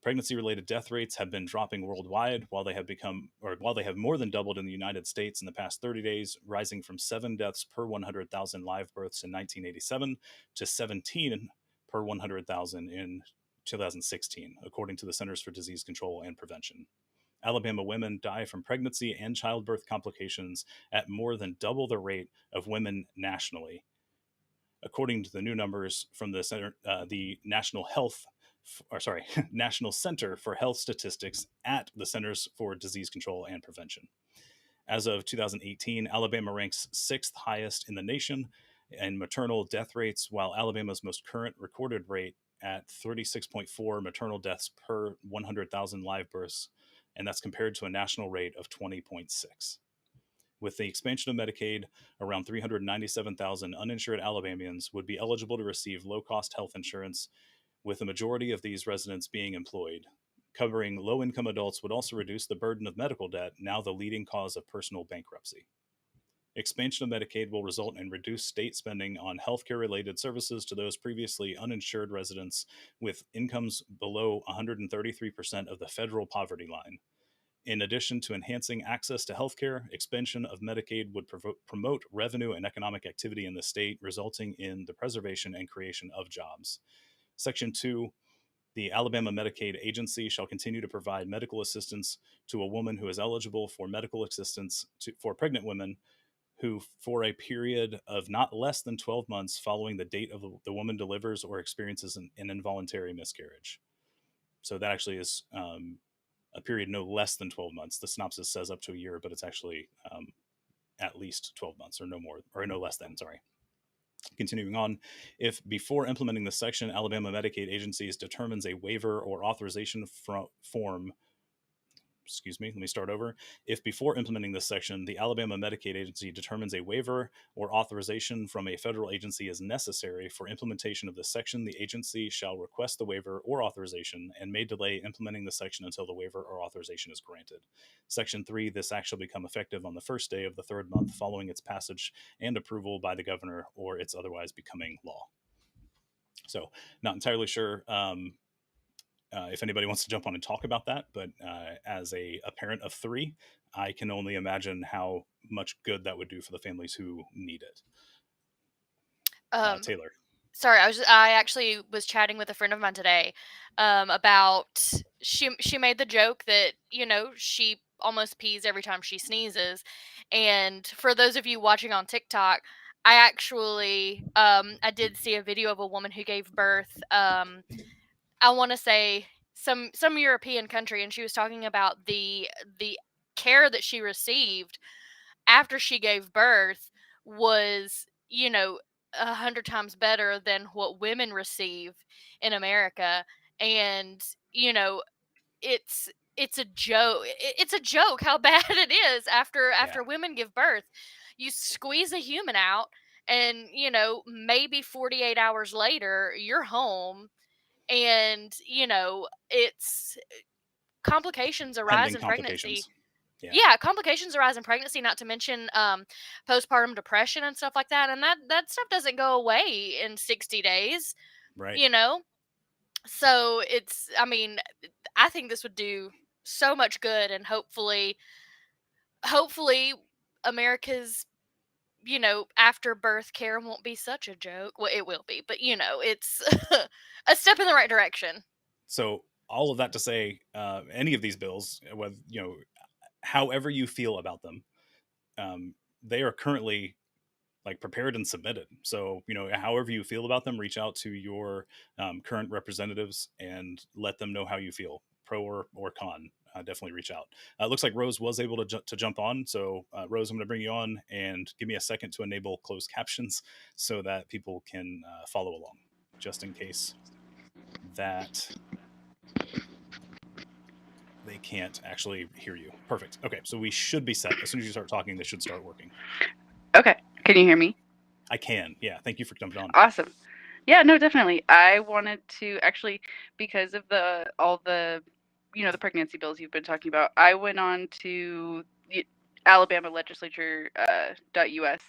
Pregnancy-related death rates have been dropping worldwide, while they have more than doubled in the United States in the past 30 days, rising from 7 deaths per 100,000 live births in 1987 to 17 per 100,000 in 2016, according to the Centers for Disease Control and Prevention. Alabama women die from pregnancy and childbirth complications at more than double the rate of women nationally, according to the new numbers from the National Center for Health Statistics at the Centers for Disease Control and Prevention. As of 2018, Alabama ranks 6th highest in the nation in maternal death rates, while Alabama's most current recorded rate at 36.4 maternal deaths per 100,000 live births, and that's compared to a national rate of 20.6. With the expansion of Medicaid, around 397,000 uninsured Alabamians would be eligible to receive low-cost health insurance, with the majority of these residents being employed. Covering low-income adults would also reduce the burden of medical debt, now the leading cause of personal bankruptcy. Expansion of Medicaid will result in reduced state spending on healthcare-related services to those previously uninsured residents with incomes below 133% of the federal poverty line. In addition to enhancing access to healthcare, expansion of Medicaid would promote revenue and economic activity in the state, resulting in the preservation and creation of jobs. Section 2, the Alabama Medicaid Agency shall continue to provide medical assistance to a woman who is eligible for medical assistance for pregnant women who, for a period of not less than 12 months following the date of the woman delivers or experiences an involuntary miscarriage. So that actually is a period no less than 12 months. The synopsis says up to a year, but it's actually at least 12 months or no more, or no less than, sorry. Continuing on, if before implementing this section, Alabama Medicaid Agencies determines a waiver or authorization form, let me start over. If before implementing this section, the Alabama Medicaid Agency determines a waiver or authorization from a federal agency is necessary for implementation of this section, the agency shall request the waiver or authorization and may delay implementing the section until the waiver or authorization is granted. Section 3, this act shall become effective on the first day of the 3rd month following its passage and approval by the governor or its otherwise becoming law. So, not entirely sure if anybody wants to jump on and talk about that. But as a parent of 3, I can only imagine how much good that would do for the families who need it. Um, Taylor. Sorry, I actually was chatting with a friend of mine today, about she made the joke that, she almost pees every time she sneezes. And for those of you watching on TikTok, I actually I did see a video of a woman who gave birth, I want to say some European country, and she was talking about the care that she received after she gave birth was, 100 times better than what women receive in America. And, you know, it's it's a joke. It's a joke how bad it is Yeah. after women give birth. You squeeze a human out, and, maybe 48 hours later you're home, and, it's complications arise Pending in pregnancy. complications. Yeah. Yeah, complications arise in pregnancy, not to mention postpartum depression and stuff like that. And that stuff doesn't go away in 60 days, Right. you know? So I mean, I think this would do so much good, and hopefully America's, after birth care won't be such a joke. Well, it will be, but it's a step in the right direction. So all of that to say, any of these bills, whether however you feel about them, they are currently like prepared and submitted. So however you feel about them, reach out to your current representatives and let them know how you feel, pro or con. Definitely reach out. It looks like Rose was able to jump on. So Rose, I'm going to bring you on and give me a second to enable closed captions so that people can follow along, just in case that they can't actually hear you. Perfect. Okay, so we should be set. As soon as you start talking, this should start working. Okay. Can you hear me? I can. Yeah. Thank you for jumping on. Awesome. Yeah, no, definitely. I wanted to actually, because of all the the pregnancy bills you've been talking about, I went on to the Alabama Legislature .us.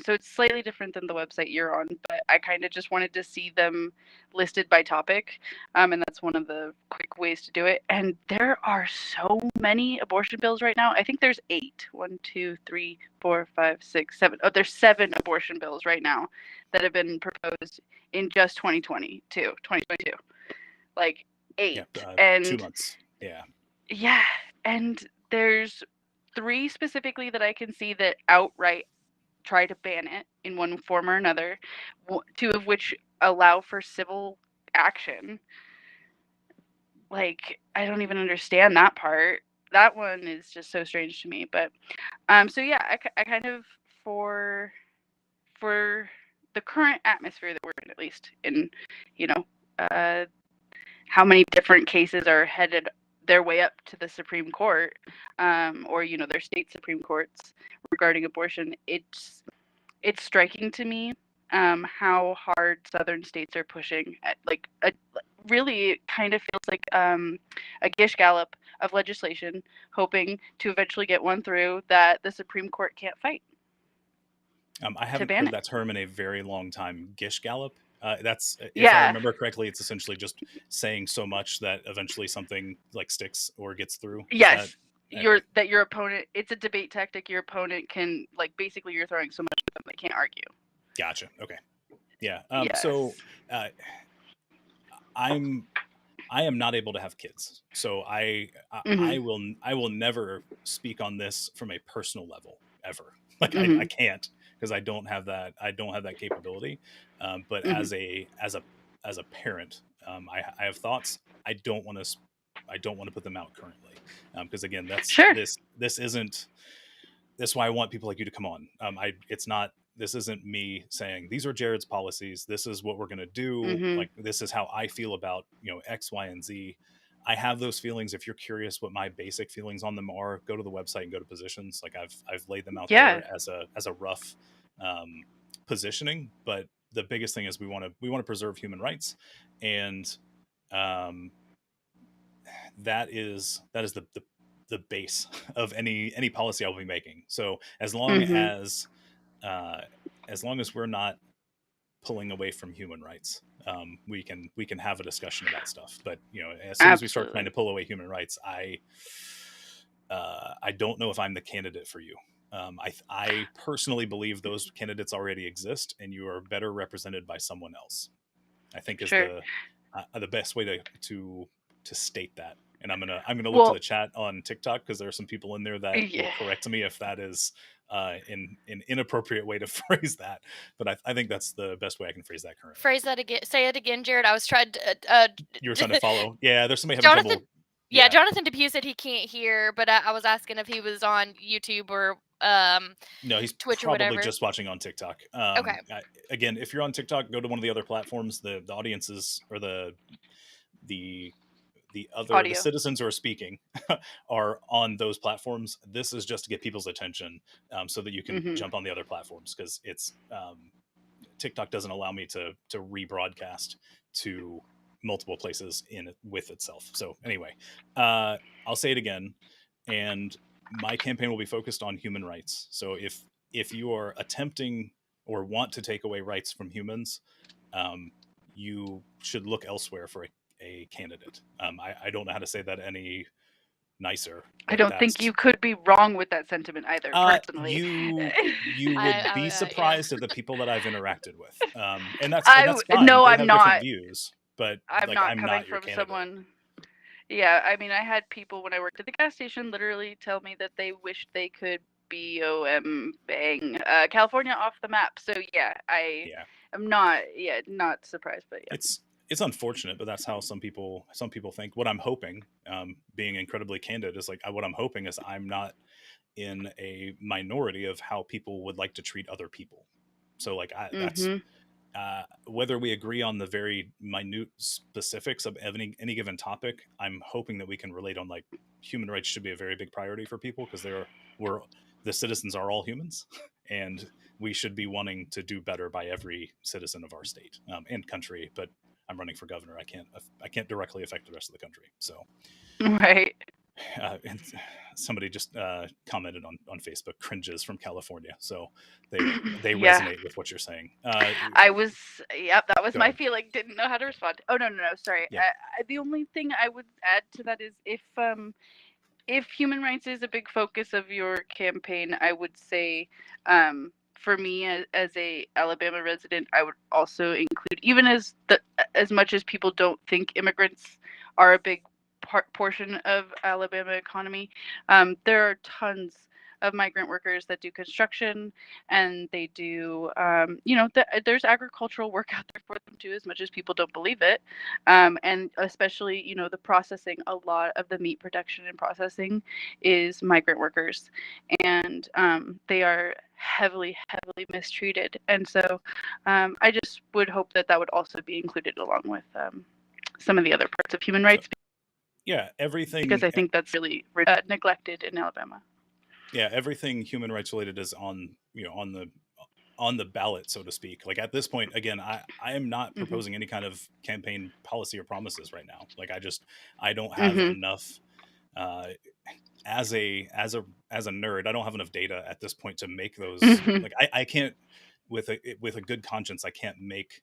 So it's slightly different than the website you're on, but I kind of just wanted to see them listed by topic. And that's one of the quick ways to do it. And there are so many abortion bills right now. I think there's 8. 1, 2, 3, 4, 5, 6, 7. Oh, there's 7 abortion bills right now that have been proposed in just 2022. Like 8. Yeah, and 2 months. Yeah. Yeah. And there's 3 specifically that I can see that outright try to ban it in one form or another, 2 of which allow for civil action. Like, I don't even understand that part. That one is just so strange to me. But so yeah, I kind of for the current atmosphere that we're in, at least in how many different cases are headed their way up to the Supreme Court, or their state Supreme Courts regarding abortion. It's striking to me how hard southern states are pushing at, like, really it kind of feels like a Gish Gallop of legislation, hoping to eventually get one through that the Supreme Court can't fight. I haven't heard that term in a very long time. Gish Gallop. That's if I remember correctly, it's essentially just saying so much that eventually something like sticks or gets through. Yes. Your opponent, it's a debate tactic. Your opponent can, like, basically you're throwing so much at them they can't argue. Gotcha. Okay. Yeah. Yes. So I am not able to have kids, so I will never speak on this from a personal level ever. Like I can't, because I don't have that capability. But as a parent, I have thoughts. I don't want to put them out currently, because again, that's sure. This isn't. That's why I want people like you to come on. This isn't me saying these are Jared's policies. This is what we're going to do. Like, this is how I feel about X, Y, and Z. I have those feelings. If you're curious what my basic feelings on them are, go to the website and go to positions. Like, I've laid them out there as a rough positioning. But the biggest thing is we want to preserve human rights, and that is the base of any policy I'll be making. So as long as we're not pulling away from human rights, we can have a discussion about stuff. But as soon as we start trying Absolutely. to pull away human rights, I don't know if I'm the candidate for you. I personally believe those candidates already exist, and you are better represented by someone else. I think is Sure. the best way to state that. And I'm gonna look to Well, the chat on TikTok, because there are some people in there that will yeah. correct me if that is in an inappropriate way to phrase that. But I think that's the best way I can phrase that currently. Phrase that again. Say it again, Jared. I was trying to. You were trying to follow. Yeah, there's somebody having Jonathan. trouble. Yeah, Jonathan Depew said he can't hear, but I was asking if he was on YouTube or No, he's Twitch or probably whatever. just watching on TikTok. Okay. Again, if you're on TikTok, go to one of the other platforms. The audiences, or the Audio. citizens who are speaking are on those platforms. This is just to get people's attention, so that you can jump on the other platforms, because it's TikTok doesn't allow me to rebroadcast to multiple places with itself. So anyway, I'll say it again, and my campaign will be focused on human rights. So if you are attempting or want to take away rights from humans, you should look elsewhere for a candidate. I don't know how to say that any nicer. I don't think you could be wrong with that sentiment either, personally. You would be surprised at the people that I've interacted with, and that's fine. No, they I'm have not. different views, but I'm I'm not coming your from candidate. someone. Yeah, I mean, I had people when I worked at the gas station literally tell me that they wished they could bang California off the map. So yeah, I'm not surprised, but yeah. It's unfortunate, but that's how some people think. What I'm hoping, being incredibly candid, is what I'm hoping is I'm not in a minority of how people would like to treat other people. So that's whether we agree on the very minute specifics of any given topic, I'm hoping that we can relate on human rights should be a very big priority for people, because the citizens are all humans, and we should be wanting to do better by every citizen of our state and country. But I'm running for governor. I can't directly affect the rest of the country. So, right. And somebody just commented on Facebook, cringes from California. So they resonate with what you're saying. That was my ahead. feeling. Didn't know how to respond. Oh no, sorry. Yeah. The only thing I would add to that is if human rights is a big focus of your campaign, I would say, for me as a Alabama resident, I would also include, even as much as people don't think immigrants are a big portion of Alabama economy, there are tons of migrant workers that do construction, and they do there's agricultural work out there for them too, as much as people don't believe it, and especially the processing. A lot of the meat production and processing is migrant workers, and they are heavily mistreated. And so I just would hope that would also be included along with some of the other parts of human rights. Yeah, everything, because I think that's really neglected in Alabama. Yeah, everything human rights related is on the ballot, so to speak. At this point, again, I am not proposing any kind of campaign policy or promises right now. I don't have enough as a nerd. I don't have enough data at this point to make those. I can't, with a good conscience, I can't make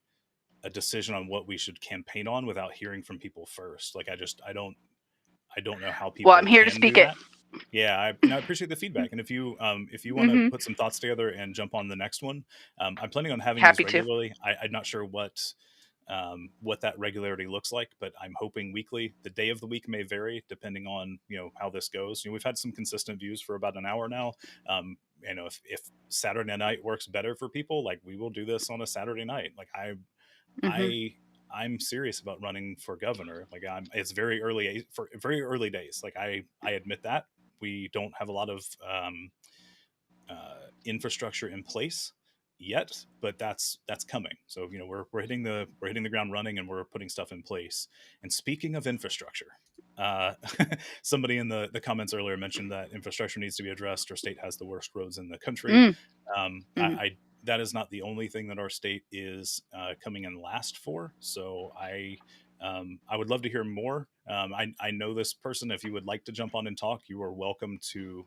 a decision on what we should campaign on without hearing from people first. I don't know how people. Well, I'm here to speak it. Yeah, I appreciate the feedback, and if you want to put some thoughts together and jump on the next one, I'm planning on having these regularly. I'm not sure what that regularity looks like, but I'm hoping weekly. The day of the week may vary depending on how this goes. We've had some consistent views for about an hour now. If Saturday night works better for people, we will do this on a Saturday night. I'm serious about running for governor. It's very early days. I admit that we don't have a lot of infrastructure in place yet, but that's coming. So we're hitting the ground running, and we're putting stuff in place. And speaking of infrastructure, somebody in the comments earlier mentioned that infrastructure needs to be addressed. Our state has the worst roads in the country. That is not the only thing that our state is coming in last for. So I would love to hear more. I know this person. If you would like to jump on and talk, you are welcome to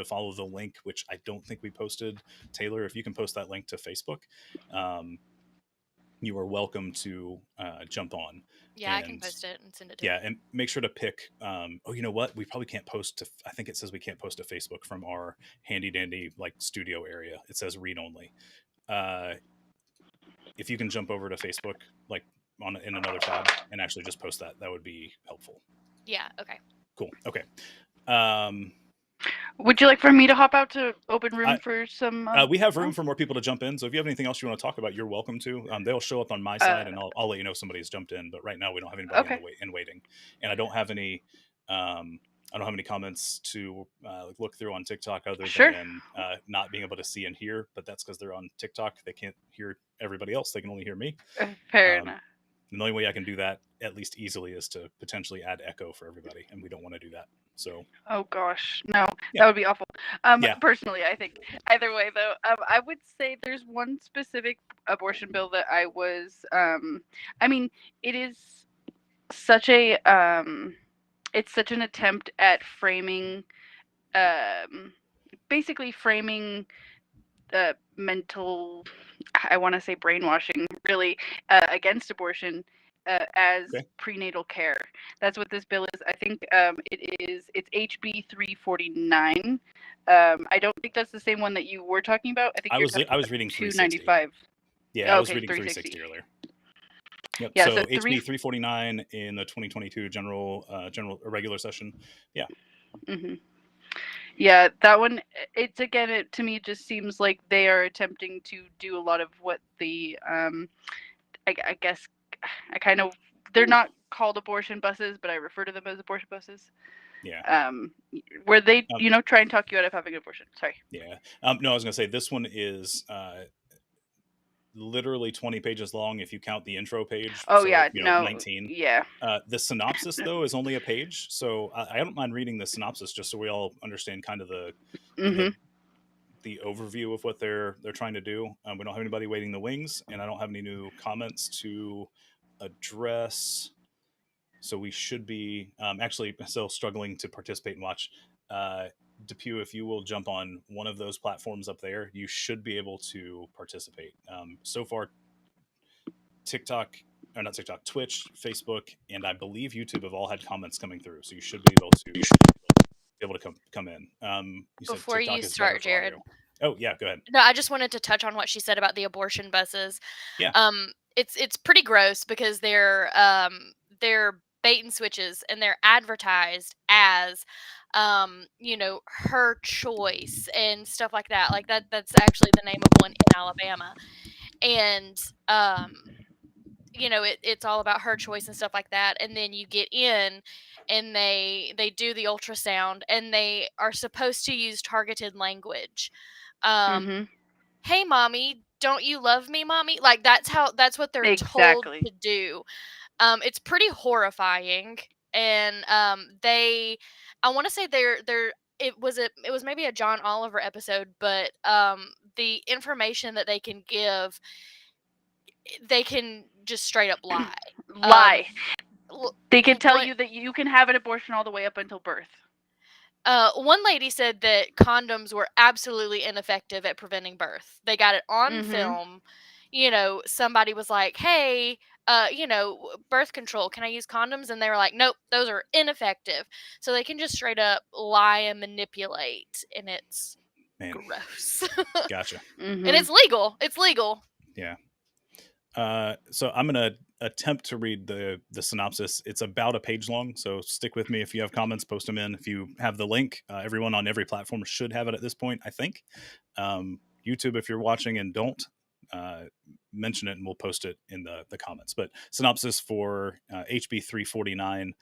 follow the link, which I don't think we posted. Taylor, if you can post that link to Facebook, you are welcome to jump on. Yeah, I can And post it and send it to you. yeah, and make sure to pick. Oh, you know what? We probably can't post to. I think it says we can't post to Facebook from our handy dandy like studio area. It says read only. If you can jump over to Facebook, like in another tab, and actually just post that, that would be helpful. Yeah, okay. Cool. Okay. Would you like for me to hop out to open room I- for some? We have room for more people to jump in. So if you have anything else you want to talk about, you're welcome to. They'll show up on my side, and I'll let you know if somebody's jumped in. But right now, we don't have anybody Okay. in waiting, and I don't have any. I don't have any comments to look through on TikTok other Sure. than not being able to see and hear. But that's because they're on TikTok. They can't hear everybody else. They can only hear me. Fair enough. And the only way I can do that, at least easily, is to potentially add echo for everybody, and we don't want to do that. So, Oh gosh, no, Yeah. that would be awful. Yeah. Personally, I think either way though, I would say there's one specific abortion bill that I was, I mean, it is such a, it's such an attempt at framing, basically framing the mental, I want to say brainwashing, really, against abortion. As Okay. prenatal care. That's what this bill is. I think it's HB 349. I don't think that's the same one that you were talking about. I think I you're was talking I was about reading 360. 295. Yeah, I was Okay, reading 360. 360 earlier. Yep. Yeah, so so HB 349 in the 2022 general regular session. Yeah. Mm-hmm. Yeah, that one. It's again. It to me just seems like they are attempting to do a lot of what the I guess I kind of, they're not called abortion buses, but I refer to them as abortion buses. Yeah. Where they try and talk you out of having an abortion. Sorry. Yeah. No, I was gonna say this one is literally 20 pages long if you count the intro page. Oh so, yeah, 19. Yeah. The synopsis though is only a page, so I don't mind reading the synopsis just so we all understand kind of the overview of what they're trying to do. We don't have anybody waiting the wings, and I don't have any new comments to address. So we should be actually still struggling to participate and watch. Depew, if you will jump on one of those platforms up there, you should be able to participate. So far, Twitch, Facebook, and I believe YouTube have all had comments coming through. So you should be able to come in. You said Before TikTok you is start, better for Jared. audio. Oh yeah, go ahead. No, I just wanted to touch on what she said about the abortion buses. Yeah. It's pretty gross because they're bait and switches, and they're advertised as her choice and stuff like that. Like that's actually the name of one in Alabama. And it's all about her choice and stuff like that. And then you get in and they do the ultrasound, and they are supposed to use targeted language. Hey mommy, don't you love me, mommy? Like that's what they're Exactly. told to do. It's pretty horrifying. And I want to say it was maybe a John Oliver episode, but the information that they can give, they can just straight up lie. They can tell you that you can have an abortion all the way up until birth. One lady said that condoms were absolutely ineffective at preventing birth. They got it on film. Somebody was like, hey, birth control, can I use condoms? And they were like, nope, those are ineffective. So they can just straight up lie and manipulate, and it's gross. Gotcha. And it's legal. It's legal. Yeah. So I'm going to attempt to read the synopsis. It's about a page long, so stick with me. If you have comments, post them in. If you have the link, everyone on every platform should have it at this point, I think. YouTube, if you're watching and don't, mention it and we'll post it in the comments. But synopsis for HB 349.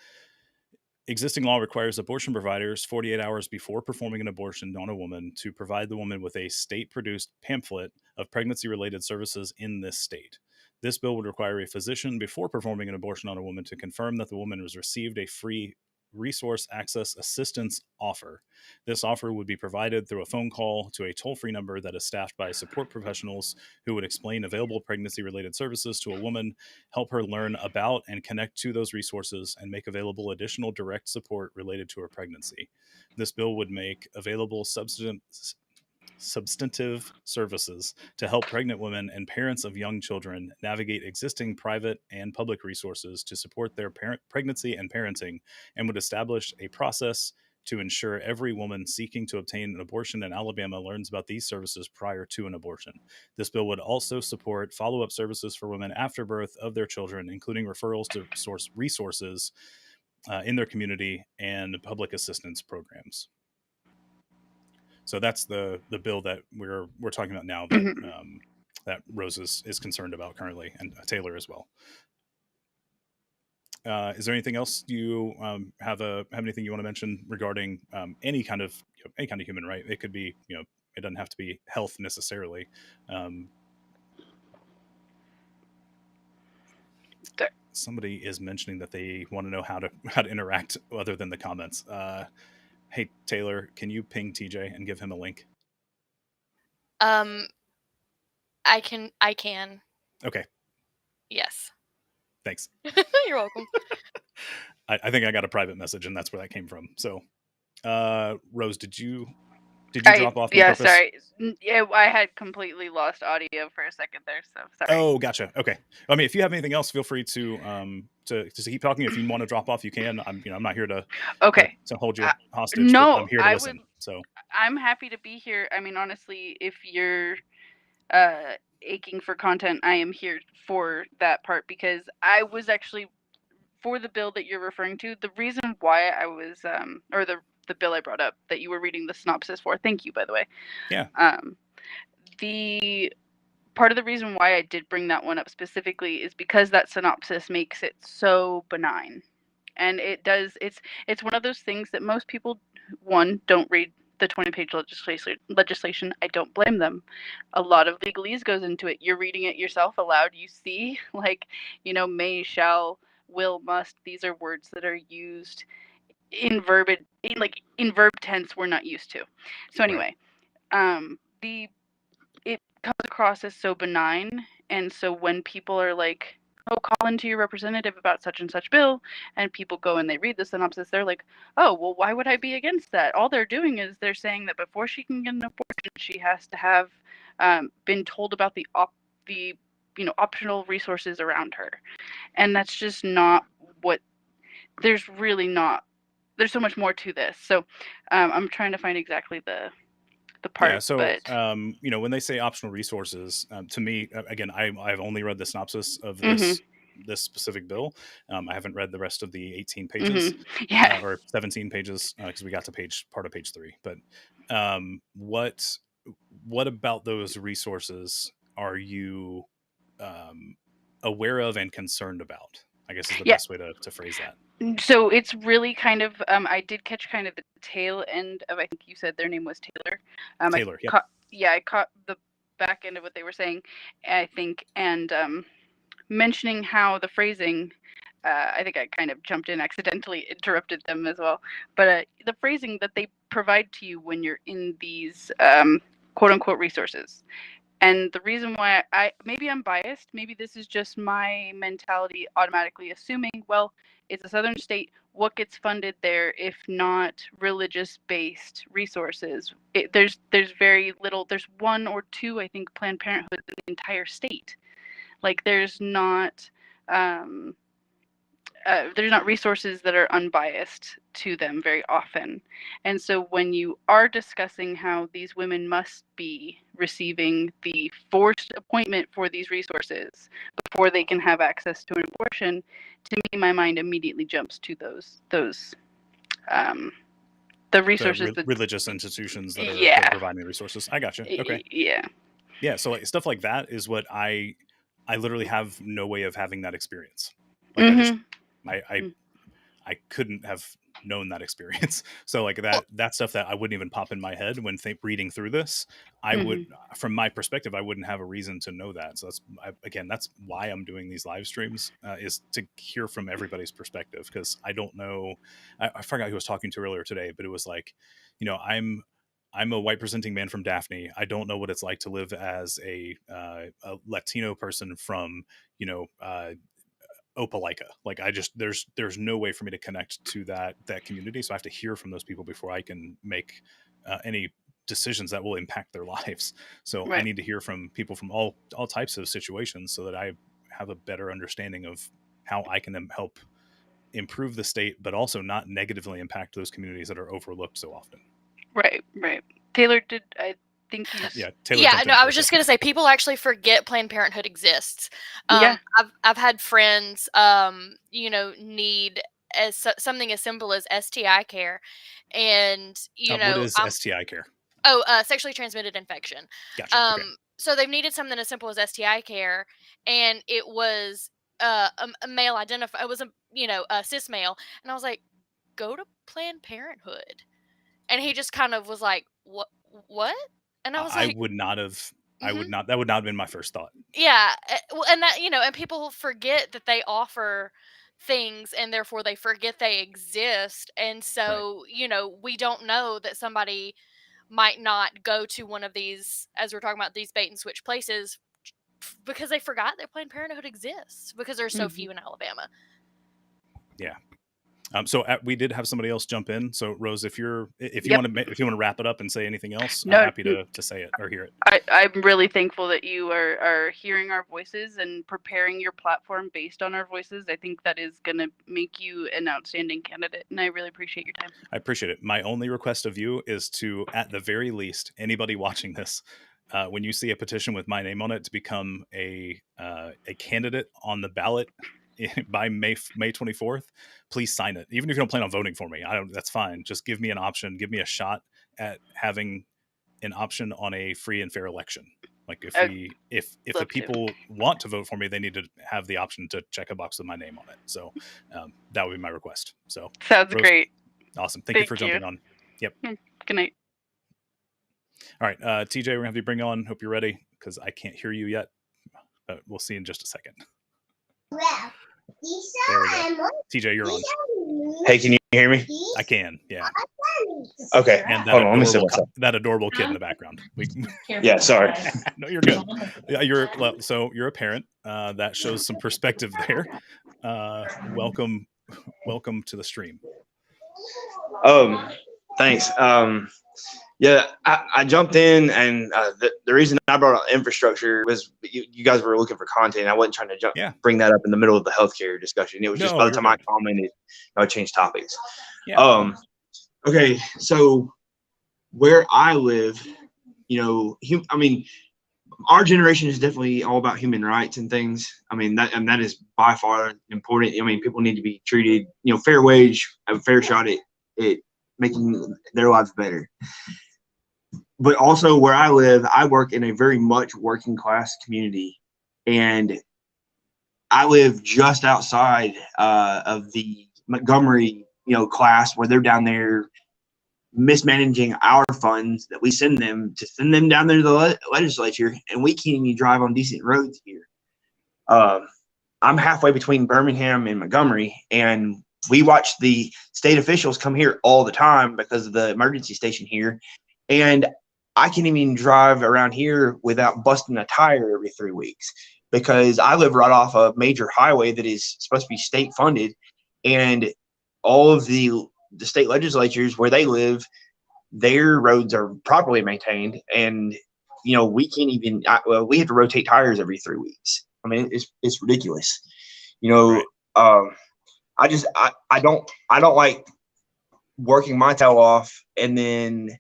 Existing law requires abortion providers 48 hours before performing an abortion on a woman to provide the woman with a state-produced pamphlet of pregnancy-related services in this state. This bill would require a physician before performing an abortion on a woman to confirm that the woman has received a free resource access assistance offer. This offer would be provided through a phone call to a toll-free number that is staffed by support professionals who would explain available pregnancy-related services to a woman, help her learn about and connect to those resources, and make available additional direct support related to her pregnancy. This bill would make available substance substantive services to help pregnant women and parents of young children navigate existing private and public resources to support their pregnancy and parenting, and would establish a process to ensure every woman seeking to obtain an abortion in Alabama learns about these services prior to an abortion. This bill would also support follow-up services for women after birth of their children, including referrals to source resources in their community and public assistance programs. So that's the bill that we're talking about now that that Rose is concerned about currently, and Taylor as well. Is there anything else you have anything you want to mention regarding any kind of human right? It could be, it doesn't have to be health necessarily. Somebody is mentioning that they want to know how to interact other than the comments. Hey Taylor, can you ping TJ and give him a link? I can. Okay. Yes. Thanks. You're welcome. I think I got a private message, and that's where that came from. So, Rose, did you drop off? Yeah, sorry. Yeah, I had completely lost audio for a second there, so sorry. Oh, gotcha. Okay. I mean, if you have anything else, feel free to keep talking. If you want to drop off, you can. I'm not here to hold you hostage. No, I'm here to listen. So I'm happy to be here. I mean, honestly, if you're aching for content, I am here for that part, because I was actually for the bill that you're referring to. The reason why I was or the bill I brought up that you were reading the synopsis for. Thank you, by the way. Yeah. The part of the reason why I did bring that one up specifically is because that synopsis makes it so benign. And it does, it's one of those things that most people, one, don't read the 20-page legislation. I don't blame them. A lot of legalese goes into it. You're reading it yourself aloud. You see, may, shall, will, must. These are words that are used in verb tense we're not used to. So anyway, it comes across as so benign, and so when people are like, oh, call into your representative about such and such bill, and people go and they read the synopsis, they're like, oh, well, why would I be against that? All they're doing is they're saying that before she can get an abortion, she has to have been told about the optional resources around her. And that's just not what, there's so much more to this. So I'm trying to find exactly the part. Yeah, so when they say optional resources, to me, again, I've only read the synopsis of this specific bill. I haven't read the rest of the 18 pages or 17 pages because we got to part of page 3. But what about those resources are you aware of and concerned about? I guess is the best way to phrase that. So it's really kind of, I did catch kind of the tail end of, I think you said their name was Taylor. Taylor, I caught the back end of what they were saying, I think, and mentioning how the phrasing, I think I kind of jumped in, accidentally interrupted them as well, but the phrasing that they provide to you when you're in these quote-unquote resources. And the reason why maybe I'm biased, maybe this is just my mentality automatically assuming, well, it's a southern state, what gets funded there if not religious-based resources? There's very little, there's 1 or 2, I think, Planned Parenthood in the entire state. Like there's not resources that are unbiased to them very often. And so when you are discussing how these women must be receiving the forced appointment for these resources before they can have access to an abortion, to me, my mind immediately jumps to those the resources, religious institutions that are providing resources. I got you. Okay. Yeah. So like stuff like that is what I literally have no way of having that experience. Like I couldn't have known that experience. So like that stuff that I wouldn't even pop in my head when reading through this, I would, from my perspective, I wouldn't have a reason to know that. So that's why I'm doing these live streams, is to hear from everybody's perspective. Cause I don't know, I forgot who I was talking to earlier today, but it was like, I'm a white presenting man from Daphne. I don't know what it's like to live as a Latino person from, Opelika. Like there's no way for me to connect to that community. So I have to hear from those people before I can make any decisions that will impact their lives. So I Right. need to hear from people from all types of situations so that I have a better understanding of how I can help improve the state, but also not negatively impact those communities that are overlooked so often. Right. Taylor, did I think you? Yeah, Taylor. Yeah, jumped in no, for I a was just second. gonna say people actually forget Planned Parenthood exists. Yeah. I've had friends, you know, need something as simple as STI care, and you What know, is STI care? Sexually transmitted infection. Gotcha. Okay. So they've needed something as simple as STI care, and it was a male identify. It was a cis male, and I was like, go to Planned Parenthood, and he just kind of was like, what? And I was I like, would not have. I Mhm. would not. That would not have been my first thought. yeah, well, and that and people forget that they offer things, and therefore they forget they exist, and so we don't know that somebody might not go to one of these, as we're talking about, these bait and switch places because they forgot that Planned Parenthood exists because there's so Mhm. few in Alabama. Yeah. So we did have somebody else jump in. So Rose, if you Yep. want to wrap it up and say anything else, No, I'm happy to say it or hear it. I'm really thankful that you are hearing our voices and preparing your platform based on our voices. I think that is going to make you an outstanding candidate, and I really appreciate your time. I appreciate it. My only request of you is to, at the very least, anybody watching this, when you see a petition with my name on it to become a candidate on the ballot by May 24th, please sign it. Even if you don't plan on voting for me, that's fine. Just give me an option. Give me a shot at having an option on a free and fair election. Like if the people want to vote for me, they need to have the option to check a box with my name on it. So that would be my request. So sounds Rose, great. Awesome. Thank you for jumping on. Yep. Good night. All right, TJ, we're gonna have you bring on. Hope you're ready because I can't hear you yet, but we'll see in just a second. There we go. TJ, you're on. Hey, can you hear me? I can. Yeah. Okay. And Hold on, let me see what's up. that adorable kid in the background. Yeah, sorry. No, you're good. Yeah, so you're a parent. That shows some perspective there. Welcome to the stream. Thanks. Yeah, I jumped in, and the reason I brought up infrastructure was you guys were looking for content. I wasn't trying to bring that up in the middle of the healthcare discussion. It was just by the time I commented, I changed topics. Yeah. Okay, so where I live, our generation is definitely all about human rights and things. I mean, that is by far important. I mean, people need to be treated, fair wage, a fair shot at making their lives better. But also where I live, I work in a very much working class community, and I live just outside of the Montgomery, class, where they're down there mismanaging our funds that we send them down there to the legislature, and we can't even drive on decent roads here. I'm halfway between Birmingham and Montgomery, and we watch the state officials come here all the time because of the emergency station here, and I can't even drive around here without busting a tire every 3 weeks because I live right off a major highway that is supposed to be state funded, and all of the state legislatures where they live, their roads are properly maintained, and we can't even. We have to rotate tires every 3 weeks. I mean, it's ridiculous. Right. I don't like working my tail off and then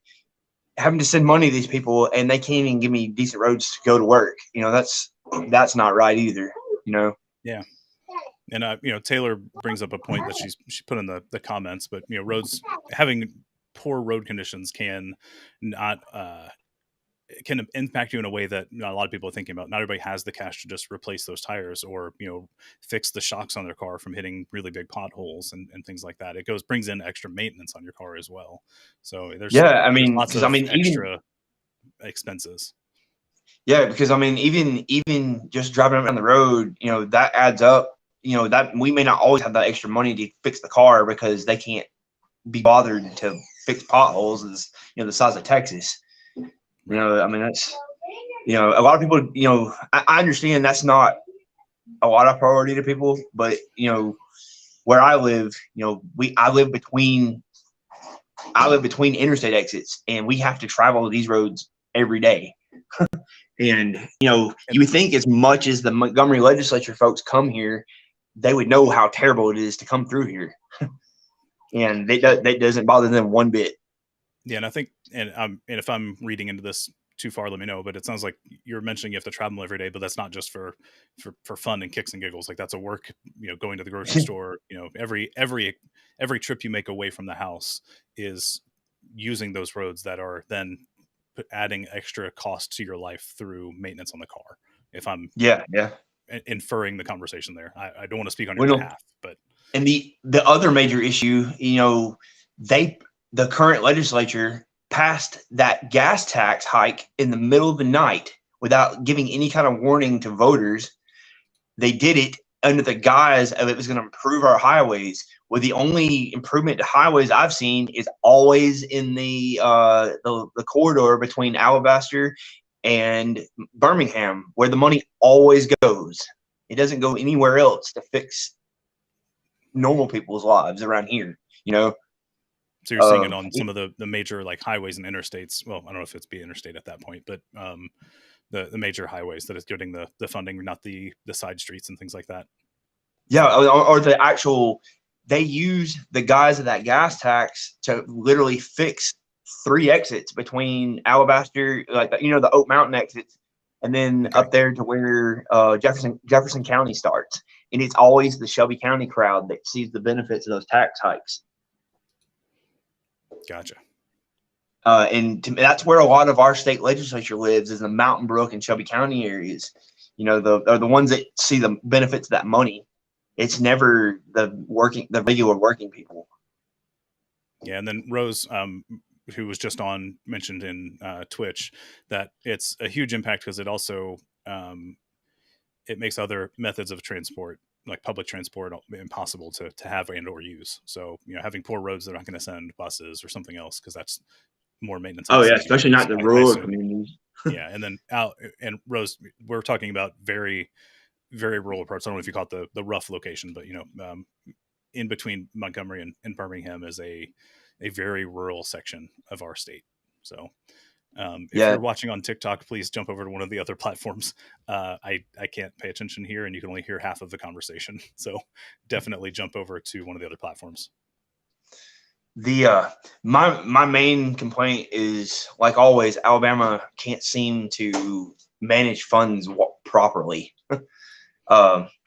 having to send money to these people, and they can't even give me decent roads to go to work. That's not right either. Yeah. And Taylor brings up a point that she put in the comments, but roads, having poor road conditions can impact you in a way that not a lot of people are thinking about. Not everybody has the cash to just replace those tires or fix the shocks on their car from hitting really big potholes and things like that. It brings in extra maintenance on your car as well. So there's lots of extra expenses. Yeah, because even just driving around the road, that adds up. That we may not always have that extra money to fix the car because they can't be bothered to fix potholes as the size of Texas. That's a lot of people. I understand that's not a lot of priority to people, but where I live, I live between I live between interstate exits, and we have to travel these roads every day. And you would think as much as the Montgomery legislature folks come here, they would know how terrible it is to come through here, and that doesn't bother them one bit. Yeah, and I think, and if I'm reading into this too far, let me know. But it sounds like you're mentioning you have to travel every day, but that's not just for fun and kicks and giggles. Like that's a work, going to the grocery store. Every trip you make away from the house is using those roads that are then adding extra cost to your life through maintenance on the car. If I'm inferring the conversation there, I don't want to speak on your behalf, but and the other major issue, the current legislature passed that gas tax hike in the middle of the night without giving any kind of warning to voters. They did it under the guise of it was going to improve our highways. Well, the only improvement to highways I've seen is always in the corridor between Alabaster and Birmingham, where the money always goes. It doesn't go anywhere else to fix normal people's lives around here, So you're seeing it on some of the major like highways and interstates. Well, I don't know if it's be interstate at that point, but the major highways that is getting the funding, not the side streets and things like that. Yeah, or the actual, they use the guise of that gas tax to literally fix 3 exits between Alabaster, like the Oak Mountain exits, and then up there to where Jefferson County starts. And it's always the Shelby County crowd that sees the benefits of those tax hikes. Gotcha. And that's where a lot of our state legislature lives, is the Mountain Brook and Shelby County areas. Are the ones that see the benefits of that money. It's never the regular working people. Yeah, and then Rose, who was just on, mentioned in Twitch that it's a huge impact because it also it makes other methods of transport, like public transport, impossible to have and or use. So having poor roads, they're not going to send buses or something else because that's more maintenance. Oh yeah, especially not the rural communities. Yeah, and then and Rose, we're talking about very, very rural parts. I don't know if you call it the rough location, but in between Montgomery and Birmingham is a very rural section of our state. So if you're watching on TikTok, please jump over to one of the other platforms. I can't pay attention here, and you can only hear half of the conversation. So definitely jump over to one of the other platforms. My main complaint is, like always, Alabama can't seem to manage funds properly.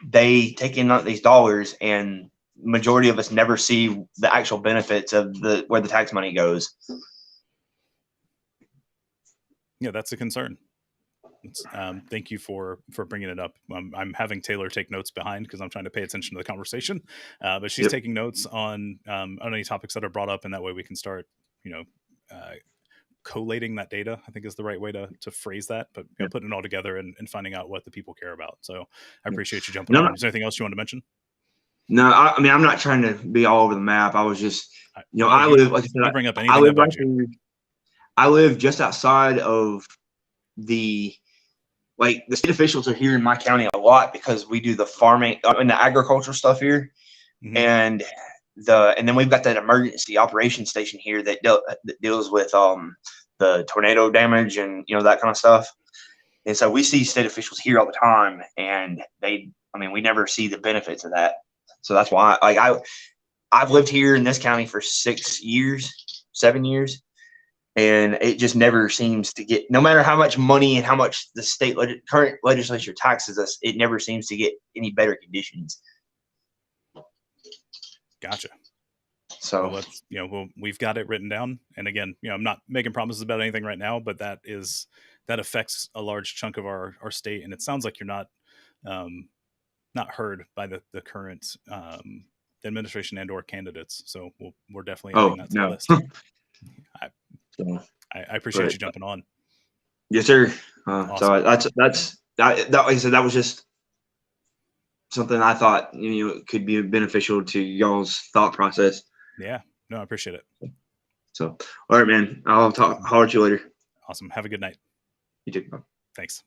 They take in these dollars, and majority of us never see the actual benefits of where the tax money goes. Yeah, that's a concern. Thank you for bringing it up. I'm having Taylor take notes behind because I'm trying to pay attention to the conversation, but she's taking notes on any topics that are brought up, and that way we can start, collating that data, I think is the right way to phrase that, but putting it all together and finding out what the people care about. So I appreciate you jumping on. Is there anything else you want to mention? No, I mean, I'm not trying to be all over the map. I was just, I live, like I said, bring up anything about you. I live just outside of the state officials are here in my county a lot because we do the farming and the agricultural stuff here. Mm-hmm. And then we've got that emergency operations station here that deals with the tornado damage and that kind of stuff. And so we see state officials here all the time, and we never see the benefits of that. So that's why I've lived here in this county for 7 years. And it just never seems to get, no matter how much money and how much the current legislature taxes us, it never seems to get any better conditions. Gotcha. So, we've got it written down. And again, I'm not making promises about anything right now, but that affects a large chunk of our state. And it sounds like you're not heard by the current administration and or candidates. So we're definitely adding that to the list. I appreciate you jumping on. Yes, sir. Awesome. So that's like I said, that was just something I thought could be beneficial to y'all's thought process. Yeah, no, I appreciate it. So, all right, man. I'll holler at you later. Awesome. Have a good night. You too. Bye. Thanks.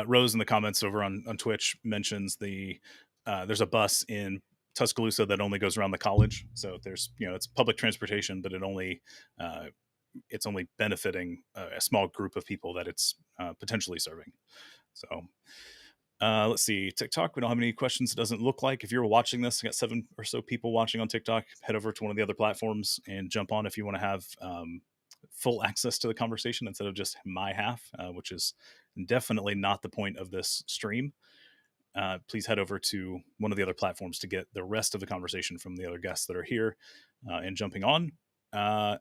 Rose in the comments over on Twitch mentions there's a bus in Tuscaloosa that only goes around the college. So there's, it's public transportation, but it's only benefiting a small group of people that it's potentially serving. So let's see, TikTok. We don't have any questions. It doesn't look like. If you're watching this, I got 7 or so people watching on TikTok. Head over to one of the other platforms and jump on if you want to have full access to the conversation instead of just my half, which is definitely not the point of this stream. Please head over to one of the other platforms to get the rest of the conversation from the other guests that are here and jumping on.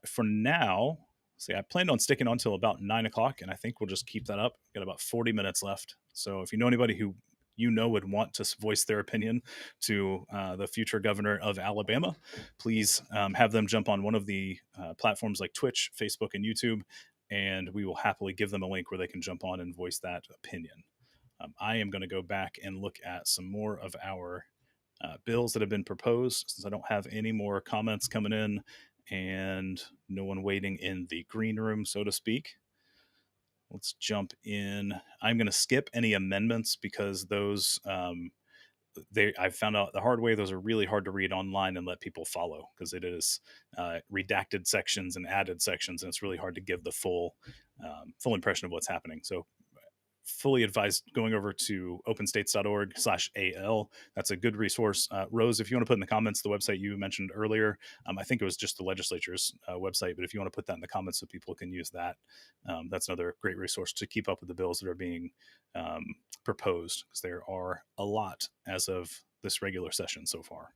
For now, see, I planned on sticking on till about 9 o'clock, and I think we'll just keep that up. Got about 40 minutes left. So if you know anybody who would want to voice their opinion to the future governor of Alabama, please have them jump on one of the platforms like Twitch, Facebook, and YouTube, and we will happily give them a link where they can jump on and voice that opinion. I am going to go back and look at some more of our bills that have been proposed, since I don't have any more comments coming in and no one waiting in the green room, so to speak. Let's jump in. I'm going to skip any amendments because those, I found out the hard way, those are really hard to read online and let people follow, because it is redacted sections and added sections, and it's really hard to give the full impression of what's happening. So fully advised going over to openstates.org/AL. That's a good resource. Rose, if you want to put in the comments the website you mentioned earlier, I think it was just the legislature's website, but if you want to put that in the comments so people can use that, that's another great resource to keep up with the bills that are being proposed, because there are a lot as of this regular session so far.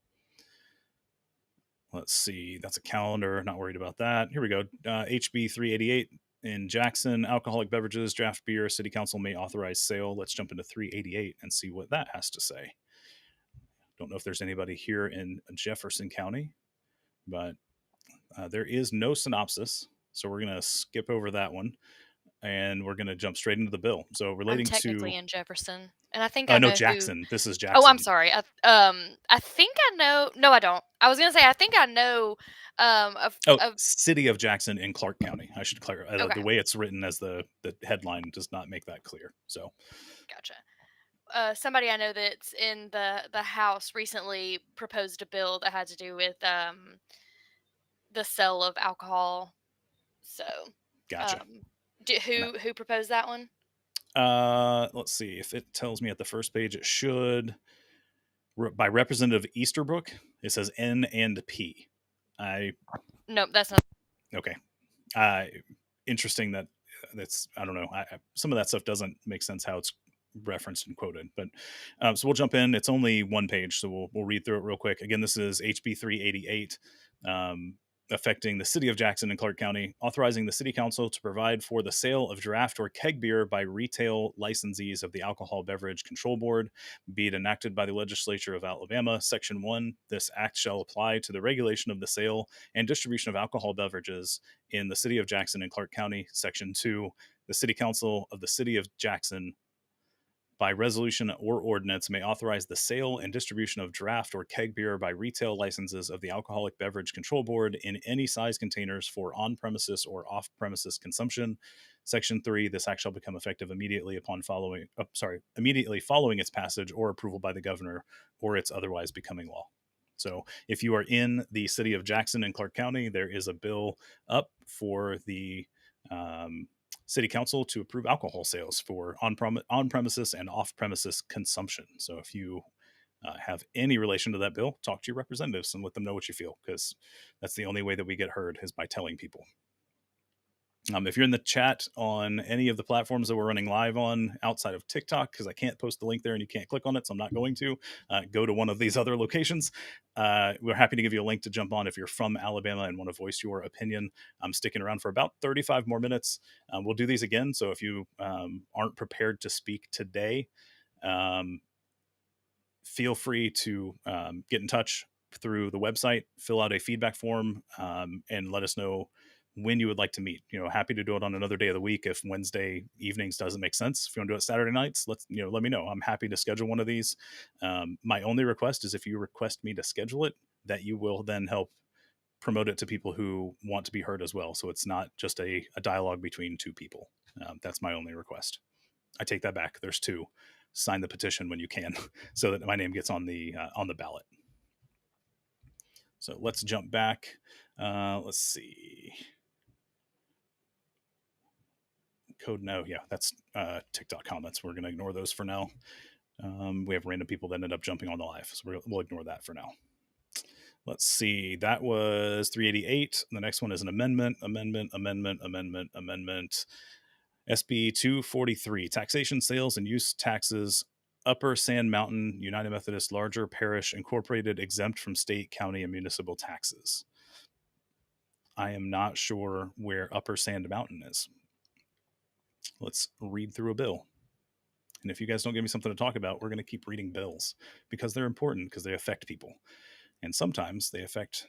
Let's see, that's a calendar, not worried about that. Here we go. HB 388. In Jackson, alcoholic beverages, draft beer, city council may authorize sale. Let's jump into 388 and see what that has to say. Don't know if there's anybody here in Jefferson County, but there is no synopsis. So we're going to skip over that one and we're going to jump straight into the bill. So relating I'm technically to in Jefferson, and I think I know Jackson. Who... This is Jackson. Oh, I'm sorry. I think I know. No, I don't. I was gonna say I think I know. City of Jackson in Clark County. I should clarify. Okay. The way it's written as the headline does not make that clear. So, gotcha. Somebody I know that's in the House recently proposed a bill that had to do with the sale of alcohol. So, gotcha. Who proposed that one? Let's see if it tells me at the first page. It should. By Representative Easterbrook. It says N and P. Nope, that's not. Okay. Interesting that's I don't know. Some of that stuff doesn't make sense how it's referenced and quoted, but so we'll jump in. It's only one page, so we'll read through it real quick. Again, this is HB 388. Affecting the city of Jackson and Clark County, authorizing the city council to provide for the sale of draft or keg beer by retail licensees of the Alcohol Beverage Control Board, be it enacted by the legislature of Alabama. Section 1, this act shall apply to the regulation of the sale and distribution of alcohol beverages in the city of Jackson and Clark County. Section 2, the city council of the city of Jackson, by resolution or ordinance, may authorize the sale and distribution of draft or keg beer by retail licenses of the Alcoholic Beverage Control Board in any size containers for on-premises or off-premises consumption. Section 3, this act shall become effective immediately following its passage or approval by the governor, or its otherwise becoming law. So if you are in the city of Jackson and Clark County, there is a bill up for the city council to approve alcohol sales for on-premises and off-premises consumption. So if you have any relation to that bill, talk to your representatives and let them know what you feel, because that's the only way that we get heard, is by telling people. If you're in the chat on any of the platforms that we're running live on outside of TikTok, because I can't post the link there and you can't click on it, so I'm not going to, go to one of these other locations. We're happy to give you a link to jump on if you're from Alabama and want to voice your opinion. I'm sticking around for about 35 more minutes. We'll do these again, so if you aren't prepared to speak today, feel free to get in touch through the website, fill out a feedback form, and let us know when you would like to meet. Happy to do it on another day of the week. If Wednesday evenings doesn't make sense, if you want to do it Saturday nights, let me know. I'm happy to schedule one of these. My only request is if you request me to schedule it, that you will then help promote it to people who want to be heard as well. So it's not just a dialogue between two people. That's my only request. I take that back. There's two. Sign the petition when you can so that my name gets on the ballot. So let's jump back. Let's see. Code no, yeah, that's TikTok comments. We're going to ignore those for now. We have random people that ended up jumping on the live, so we'll ignore that for now. Let's see. That was 388. The next one is an amendment. SB 243, taxation, sales, and use taxes. Upper Sand Mountain United Methodist Larger Parish Incorporated exempt from state, county, and municipal taxes. I am not sure where Upper Sand Mountain is. Let's read through a bill. And if you guys don't give me something to talk about, we're going to keep reading bills because they're important, because they affect people. And sometimes they affect,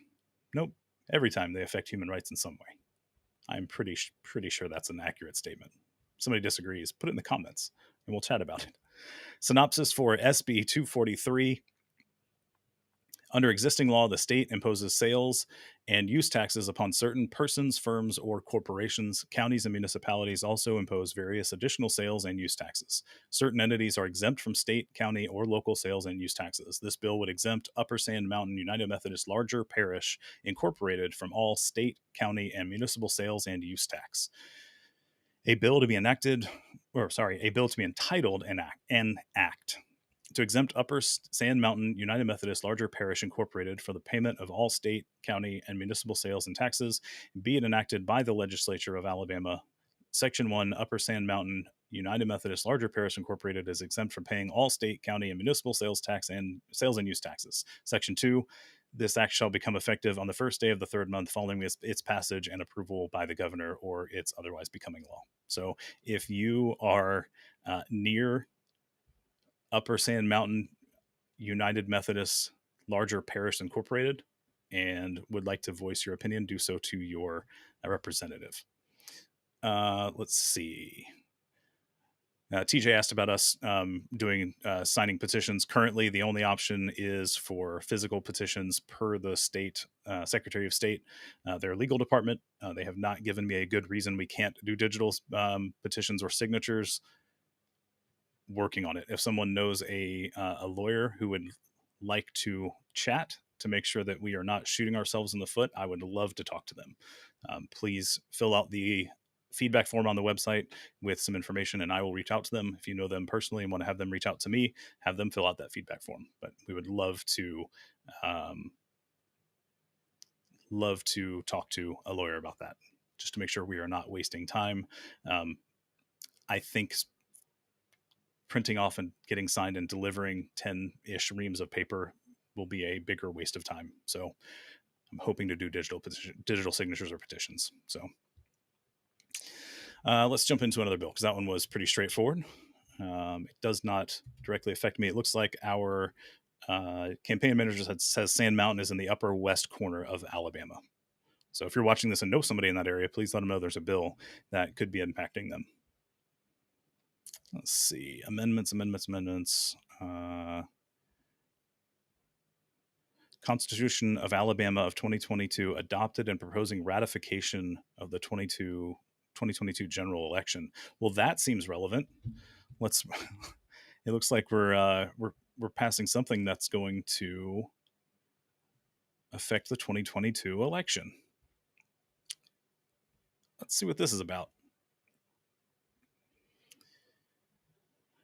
every time they affect human rights in some way. I'm pretty sure that's an accurate statement. If somebody disagrees, put it in the comments and we'll chat about it. Synopsis for SB 243. Under existing law, the state imposes sales and use taxes upon certain persons, firms, or corporations. Counties and municipalities also impose various additional sales and use taxes. Certain entities are exempt from state, county, or local sales and use taxes. This bill would exempt Upper Sand Mountain United Methodist Larger Parish Incorporated from all state, county, and municipal sales and use tax. A bill to be entitled an act to exempt Upper Sand Mountain United Methodist Larger Parish Incorporated for the payment of all state, county, and municipal sales and taxes, be it enacted by the legislature of Alabama. Section 1, Upper Sand Mountain United Methodist Larger Parish Incorporated is exempt from paying all state, county, and municipal sales tax and sales and use taxes. Section 2, this act shall become effective on the first day of the third month following its passage and approval by the governor or its otherwise becoming law. So if you are near Upper Sand Mountain United Methodist Larger Parish Incorporated and would like to voice your opinion, do so to your representative. Let's see. TJ asked about us doing signing petitions. Currently, the only option is for physical petitions per the state Secretary of State, their legal department. They have not given me a good reason we can't do digital petitions or signatures. Working on it. If someone knows a lawyer who would like to chat to make sure that we are not shooting ourselves in the foot, I would love to talk to them. Please fill out the feedback form on the website with some information and I will reach out to them. If you know them personally and want to have them reach out to me, have them fill out that feedback form. But we would love to talk to a lawyer about that, just to make sure we are not wasting time. I think printing off and getting signed and delivering 10-ish reams of paper will be a bigger waste of time. So I'm hoping to do digital signatures or petitions. So let's jump into another bill because that one was pretty straightforward. It does not directly affect me. It looks like our campaign manager says Sand Mountain is in the upper west corner of Alabama. So if you're watching this and know somebody in that area, please let them know there's a bill that could be impacting them. Let's see. Amendments. Constitution of Alabama of 2022 adopted and proposing ratification of the 2022 general election. Well, that seems relevant. It looks like we're passing something that's going to affect the 2022 election. Let's see what this is about.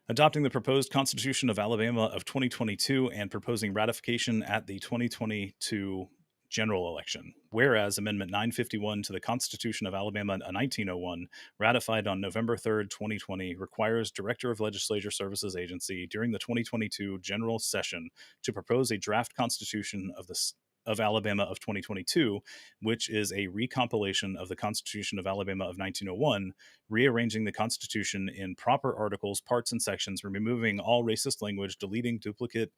Adopting the proposed Constitution of Alabama of 2022 and proposing ratification at the 2022 general election. Whereas Amendment 951 to the Constitution of Alabama 1901, ratified on November 3rd, 2020, requires Director of Legislature Services Agency during the 2022 general session to propose a draft Constitution of Alabama of 2022, which is a recompilation of the Constitution of Alabama of 1901, rearranging the Constitution in proper articles, parts, and sections, removing all racist language, deleting duplicate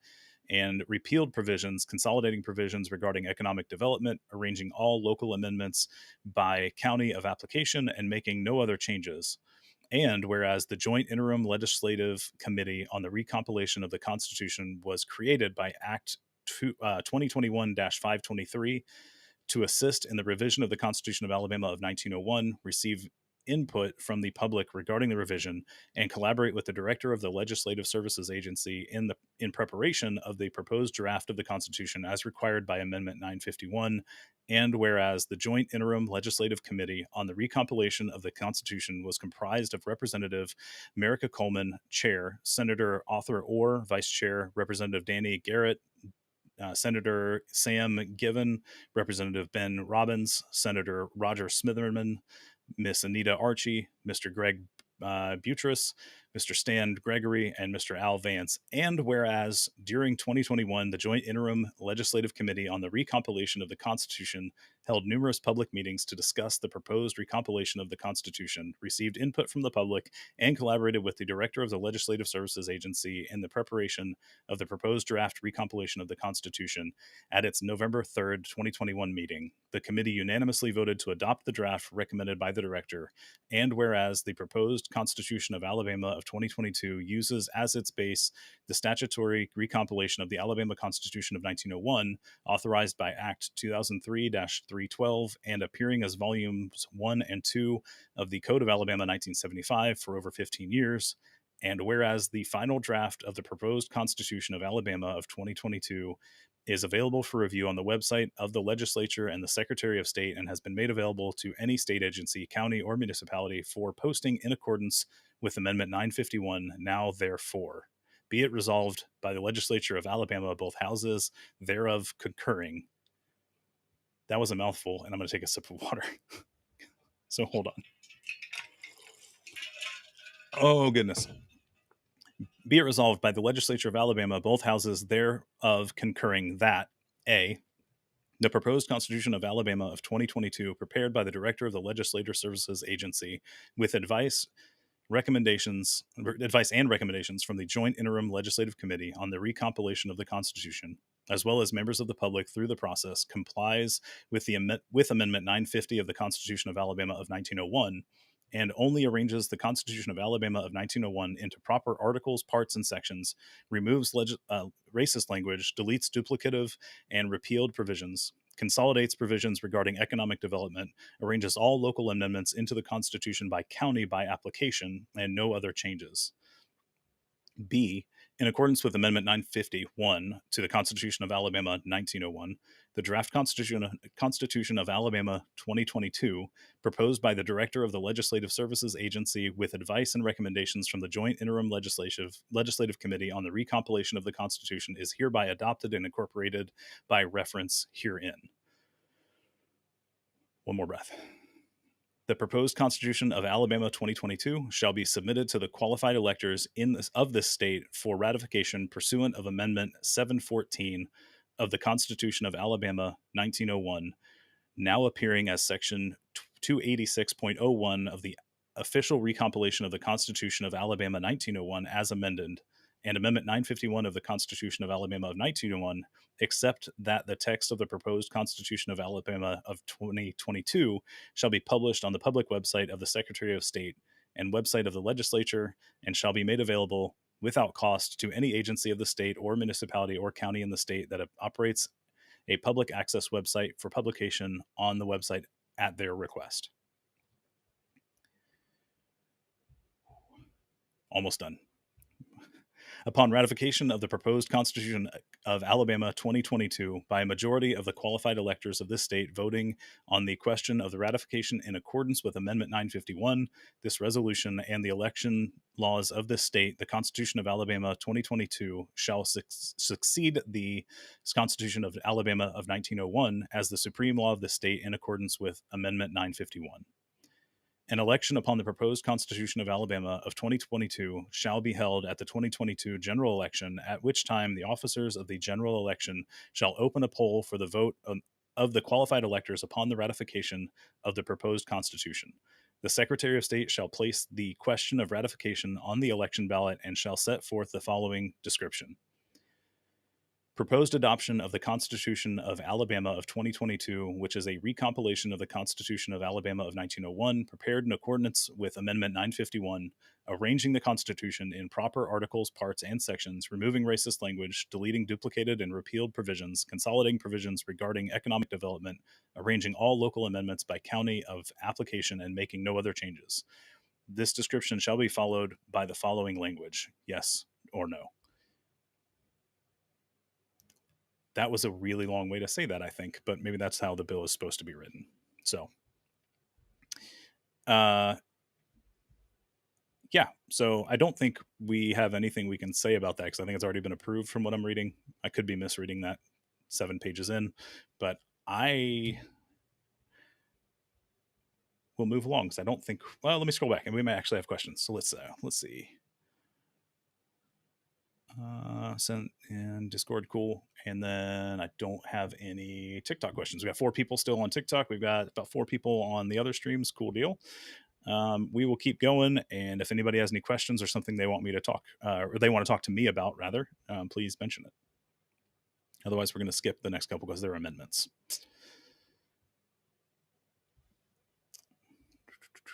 and repealed provisions, consolidating provisions regarding economic development, arranging all local amendments by county of application, and making no other changes. And whereas the Joint Interim Legislative Committee on the Recompilation of the Constitution was created by Act 2021-523 to assist in the revision of the Constitution of Alabama of 1901, input from the public regarding the revision and collaborate with the director of the Legislative Services Agency in preparation of the proposed draft of the Constitution as required by Amendment 951. And whereas the Joint Interim Legislative Committee on the Recompilation of the Constitution was comprised of Representative Merica Coleman, Chair, Senator Arthur Orr, Vice Chair, Representative Danny Garrett, Senator Sam Given, Representative Ben Robbins, Senator Roger Smitherman, Miss Anita Archie, Mr. Greg Buttress, Mr. Stan Gregory, and Mr. Al Vance. And whereas during 2021, the Joint Interim Legislative Committee on the Recompilation of the Constitution held numerous public meetings to discuss the proposed recompilation of the Constitution, received input from the public, and collaborated with the Director of the Legislative Services Agency in the preparation of the proposed draft recompilation of the Constitution. At its November 3rd, 2021 meeting, the committee unanimously voted to adopt the draft recommended by the Director. And whereas the proposed Constitution of Alabama of 2022 uses as its base the statutory recompilation of the Alabama Constitution of 1901, authorized by Act 2003-312 and appearing as volumes 1 and 2 of the Code of Alabama 1975 for over 15 years. And whereas the final draft of the proposed Constitution of Alabama of 2022 is available for review on the website of the legislature and the Secretary of State and has been made available to any state agency, county, or municipality for posting in accordance with Amendment 951, now therefore. Be it resolved by the legislature of Alabama, both houses thereof concurring. That was a mouthful, and I'm going to take a sip of water. So hold on. Oh, goodness. Be it resolved by the legislature of Alabama, both houses thereof concurring that A, the proposed Constitution of Alabama of 2022, prepared by the Director of the Legislative Services Agency, with advice and recommendations from the Joint Interim Legislative Committee on the Recompilation of the Constitution, as well as members of the public through the process, complies with Amendment 950 of the Constitution of Alabama of 1901, and only arranges the Constitution of Alabama of 1901 into proper articles, parts, and sections, removes racist language, deletes duplicative and repealed provisions, consolidates provisions regarding economic development, arranges all local amendments into the Constitution by county by application, and no other changes. B, in accordance with Amendment 951 to the Constitution of Alabama 1901, the draft Constitution of Alabama 2022, proposed by the Director of the Legislative Services Agency with advice and recommendations from the Joint Interim Legislative Committee on the Recompilation of the Constitution, is hereby adopted and incorporated by reference herein. One more breath. The proposed Constitution of Alabama 2022 shall be submitted to the qualified electors of this state for ratification pursuant of Amendment 714 of the Constitution of Alabama 1901, now appearing as Section 286.01 of the official recompilation of the Constitution of Alabama 1901 as amended, and Amendment 951 of the Constitution of Alabama of 1901, except that the text of the proposed Constitution of Alabama of 2022 shall be published on the public website of the Secretary of State and website of the legislature, and shall be made available without cost to any agency of the state or municipality or county in the state that operates a public access website for publication on the website at their request. Almost done. Upon ratification of the proposed Constitution of Alabama 2022 by a majority of the qualified electors of this state voting on the question of the ratification in accordance with Amendment 951, this resolution and the election laws of this state, the Constitution of Alabama 2022 shall succeed the Constitution of Alabama of 1901 as the supreme law of the state in accordance with Amendment 951. An election upon the proposed Constitution of Alabama of 2022 shall be held at the 2022 general election, at which time the officers of the general election shall open a poll for the vote of the qualified electors upon the ratification of the proposed Constitution. The Secretary of State shall place the question of ratification on the election ballot and shall set forth the following description. Proposed adoption of the Constitution of Alabama of 2022, which is a recompilation of the Constitution of Alabama of 1901, prepared in accordance with Amendment 951, arranging the Constitution in proper articles, parts, and sections, removing racist language, deleting duplicated and repealed provisions, consolidating provisions regarding economic development, arranging all local amendments by county of application, and making no other changes. This description shall be followed by the following language: yes or no. That was a really long way to say that, I think, but maybe that's how the bill is supposed to be written. So, yeah, so I don't think we have anything we can say about that because I think it's already been approved from what I'm reading. I could be misreading that 7 pages in, but I will move along because I don't think, well, let me scroll back and we may actually have questions. So let's see. Sent in Discord, cool. And then I don't have any TikTok questions. We got 4 people still on TikTok. We've got about 4 people on the other streams. Cool deal. We will keep going, and if anybody has any questions or something they want me to talk, or they want to talk to me about, rather, please mention it. Otherwise, we're going to skip the next couple because they're amendments.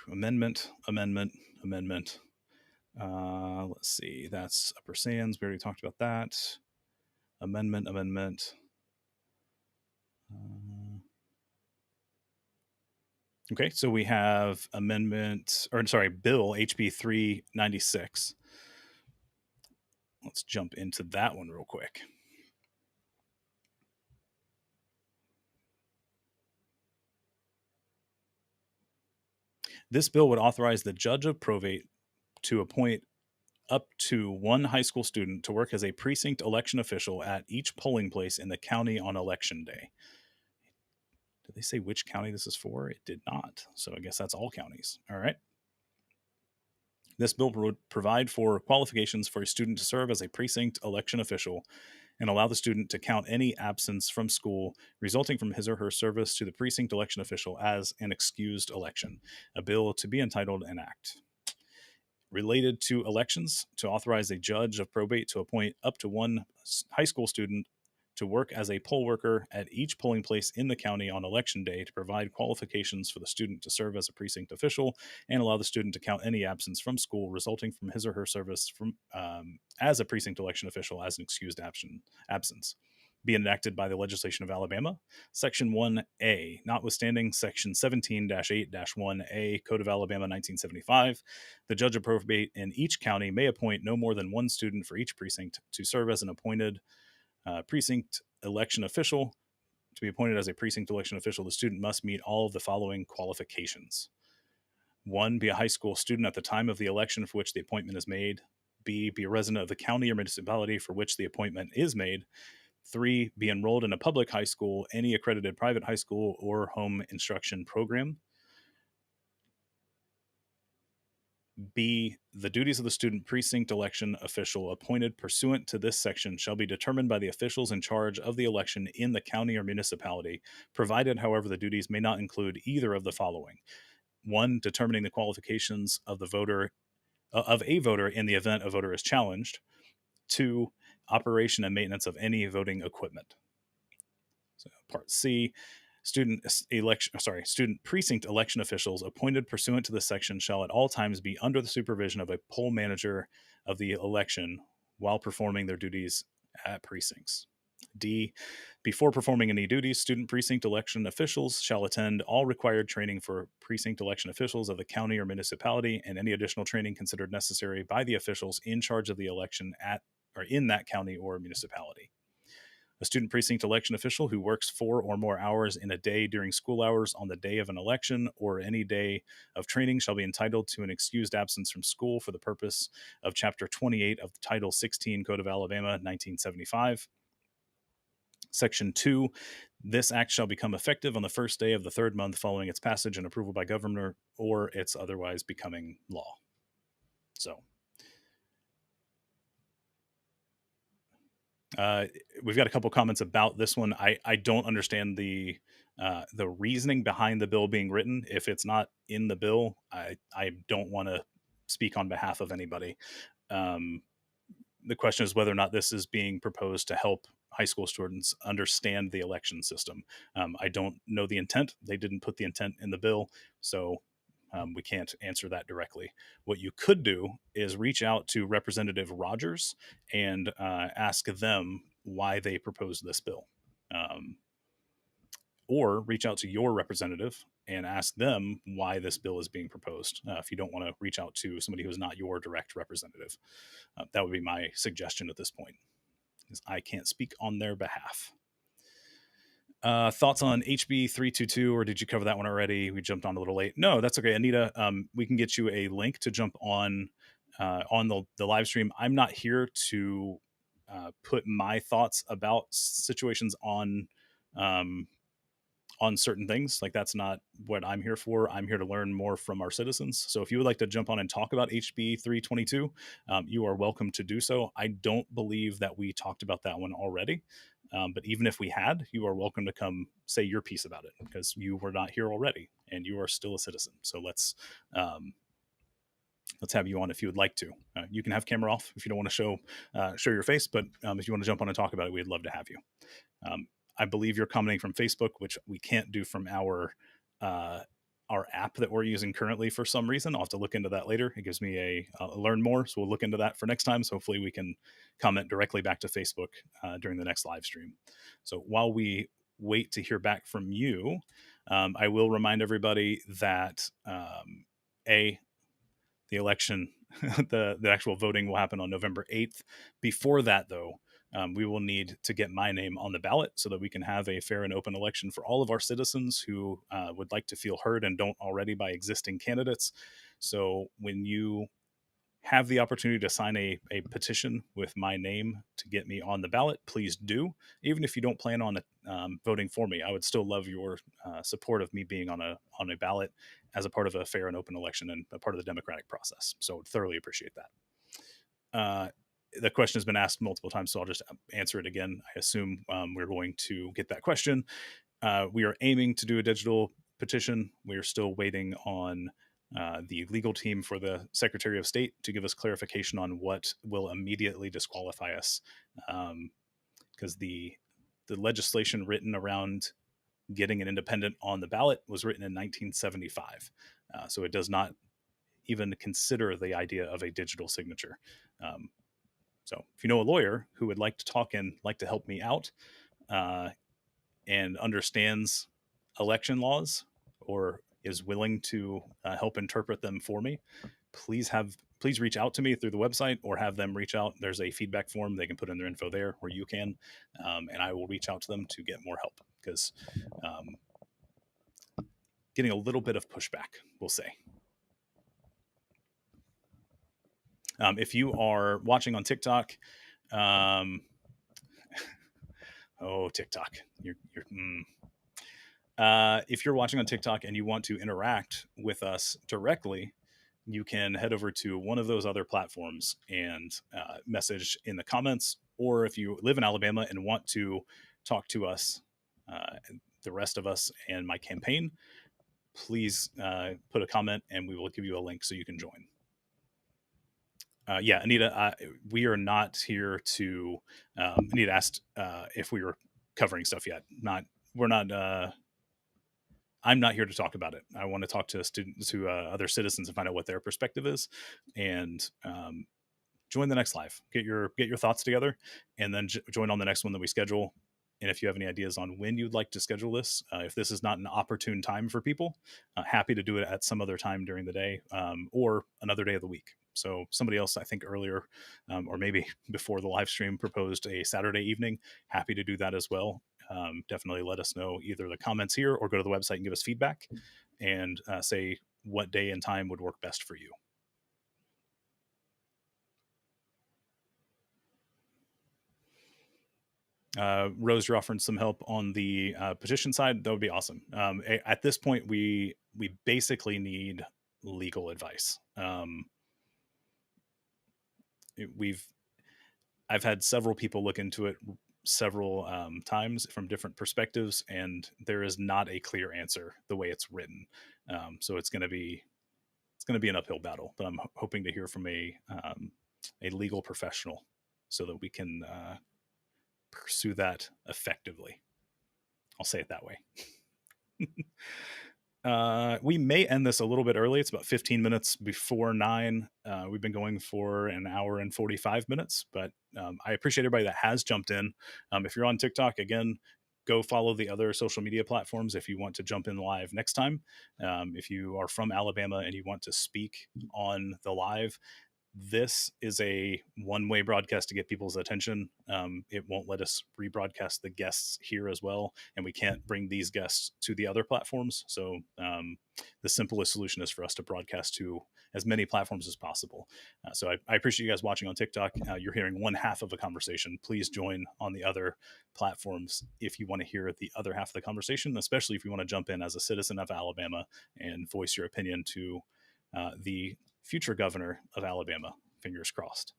Amendment. Let's see. That's Upper Sands. We already talked about that. Amendment. Okay, so we have Bill HB 396. Let's jump into that one real quick. This bill would authorize the judge of probate to appoint up to 1 high school student to work as a precinct election official at each polling place in the county on election day. Did they say which county this is for? It did not. So I guess that's all counties. All right. This bill would provide for qualifications for a student to serve as a precinct election official and allow the student to count any absence from school resulting from his or her service to the precinct election official as an excused election. A bill to be entitled an act. Related to elections, to authorize a judge of probate to appoint up to 1 high school student to work as a poll worker at each polling place in the county on election day to provide qualifications for the student to serve as a precinct official and allow the student to count any absence from school resulting from his or her service from as a precinct election official as an excused absence. Be enacted by the legislation of Alabama. Section 1A, notwithstanding Section 17-8-1A, Code of Alabama 1975, the judge of probate in each county may appoint no more than 1 student for each precinct to serve as an appointed precinct election official. To be appointed as a precinct election official, the student must meet all of the following qualifications. 1, be a high school student at the time of the election for which the appointment is made. B, be a resident of the county or municipality for which the appointment is made. 3, be enrolled in a public high school, any accredited private high school, or home instruction program. B, the duties of the student precinct election official appointed pursuant to this section shall be determined by the officials in charge of the election in the county or municipality, provided, however, the duties may not include either of the following. 1, determining the qualifications of a voter in the event a voter is challenged. 2, operation and maintenance of any voting equipment. So part C, student precinct election officials appointed pursuant to this section shall at all times be under the supervision of a poll manager of the election while performing their duties at precincts. D, before performing any duties, student precinct election officials shall attend all required training for precinct election officials of the county or municipality and any additional training considered necessary by the officials in charge of the election at or in that county or municipality. A student precinct election official who works 4 or more hours in a day during school hours on the day of an election or any day of training shall be entitled to an excused absence from school for the purpose of Chapter 28 of Title 16 Code of Alabama 1975. Section 2, this act shall become effective on the first day of the 3rd month following its passage and approval by governor or its otherwise becoming law. So we've got a couple comments about this one. I don't understand the reasoning behind the bill being written. If it's not in the bill, I don't want to speak on behalf of anybody. the question is whether or not this is being proposed to help high school students understand the election system. I don't know the intent. They didn't put the intent in the bill, so we can't answer that directly. What you could do is reach out to Representative Rogers and ask them why they proposed this bill. Or reach out to your representative and ask them why this bill is being proposed. If you don't want to reach out to somebody who's not your direct representative, that would be my suggestion at this point, because I can't speak on their behalf. Thoughts on HB 322, or did you cover that one already? We jumped on a little late. No, that's okay, Anita. We can get you a link to jump on the live stream. I'm not here to put my thoughts about situations on certain things. Like, that's not what I'm here for. I'm here to learn more from our citizens. So if you would like to jump on and talk about HB 322, you are welcome to do so. I don't believe that we talked about that one already. But even if we had, you are welcome to come say your piece about it, because you were not here already and you are still a citizen. So let's have you on if you would like to. You can have camera off if you don't want to show your face, but if you want to jump on and talk about it, we'd love to have you. I believe you're commenting from Facebook, which we can't do from our app that we're using currently for some reason. I'll have to look into that later. It gives me a learn more, so we'll look into that for next time. So hopefully we can comment directly back to Facebook during the next live stream. So while we wait to hear back from you, I will remind everybody that the election, the actual voting will happen on November 8th. Before that, though, we will need to get my name on the ballot so that we can have a fair and open election for all of our citizens who would like to feel heard and don't already by existing candidates. So when you have the opportunity to sign a petition with my name to get me on the ballot, please do. Even if you don't plan on voting for me, I would still love your support of me being on a ballot as a part of a fair and open election and a part of the democratic process. So I would thoroughly appreciate that. The question has been asked multiple times, so I'll just answer it again. I assume we're going to get that question. We are aiming to do a digital petition. We are still waiting on the legal team for the Secretary of State to give us clarification on what will immediately disqualify us, because the legislation written around getting an independent on the ballot was written in 1975. So it does not even consider the idea of a digital signature. So if you know a lawyer who would like to talk and like to help me out and understands election laws or is willing to help interpret them for me, please reach out to me through the website or have them reach out. There's a feedback form. They can put in their info there, or you can, and I will reach out to them to get more help, because getting a little bit of pushback, we'll say. If you are watching on TikTok, TikTok, if you're watching on TikTok and you want to interact with us directly, you can head over to one of those other platforms and message in the comments. Or if you live in Alabama and want to talk to us, the rest of us and my campaign, please put a comment and we will give you a link so you can join. Anita, we are not here to. Anita asked if we were covering stuff yet. I'm not here to talk about it. I want to talk to students, to other citizens, and find out what their perspective is, and join the next live. Get your thoughts together, and then join on the next one that we schedule. And if you have any ideas on when you'd like to schedule this, if this is not an opportune time for people, happy to do it at some other time during the day or another day of the week. So somebody else, I think earlier, or maybe before the live stream, proposed a Saturday evening. Happy to do that as well. Definitely let us know either the comments here or go to the website and give us feedback and say what day and time would work best for you. Rose, you're offering some help on the petition side. That would be awesome. At this point, we basically need legal advice. I've had several people look into it several times from different perspectives, and there is not a clear answer the way it's written. So it's going to be an uphill battle, but I'm hoping to hear from a legal professional so that we can pursue that effectively. I'll say it that way. We may end this a little bit early. It's about 15 minutes before 9. We've been going for an hour and 45 minutes, but I appreciate everybody that has jumped in. If you're on TikTok, again, go follow the other social media platforms if you want to jump in live next time. If you are from Alabama and you want to speak on the live, this is a one-way broadcast to get people's attention. It won't let us rebroadcast the guests here as well, and we can't bring these guests to the other platforms. So the simplest solution is for us to broadcast to as many platforms as possible. So I appreciate you guys watching on TikTok. You're hearing one half of a conversation. Please join on the other platforms if you want to hear the other half of the conversation, especially if you want to jump in as a citizen of Alabama and voice your opinion to the future governor of Alabama, fingers crossed.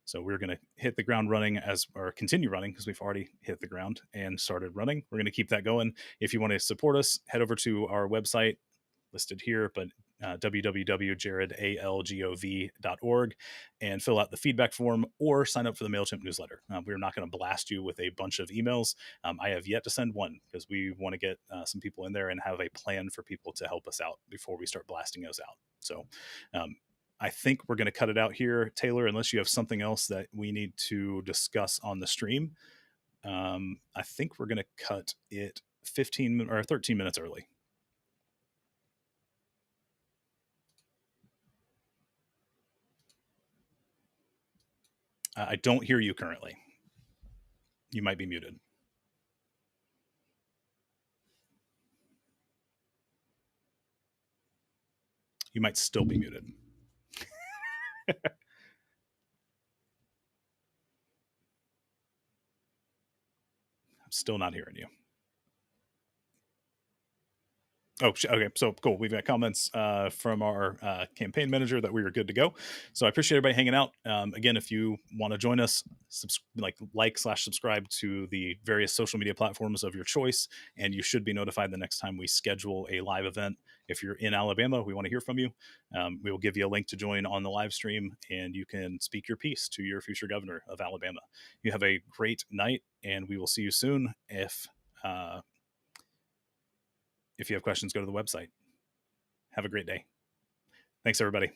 So we're going to hit the ground running or continue running, because we've already hit the ground and started running. We're going to keep that going. If you want to support us, head over to our website listed here, but www.jaredalgov.org, and fill out the feedback form or sign up for the MailChimp newsletter. We're not going to blast you with a bunch of emails. I have yet to send one, because we want to get some people in there and have a plan for people to help us out before we start blasting those out. So I think we're going to cut it out here, Taylor, unless you have something else that we need to discuss on the stream. I think we're going to cut it 15 or 13 minutes early. I don't hear you currently. You might be muted. You might still be muted. I'm still not hearing you. Oh, okay. So cool. We've got comments from our campaign manager that we were good to go. So I appreciate everybody hanging out. Again, if you want to join us, like/subscribe to the various social media platforms of your choice, and you should be notified the next time we schedule a live event. If you're in Alabama, we want to hear from you. We will give you a link to join on the live stream, and you can speak your piece to your future governor of Alabama. You have a great night, and we will see you soon. If you have questions, go to the website. Have a great day. Thanks, everybody.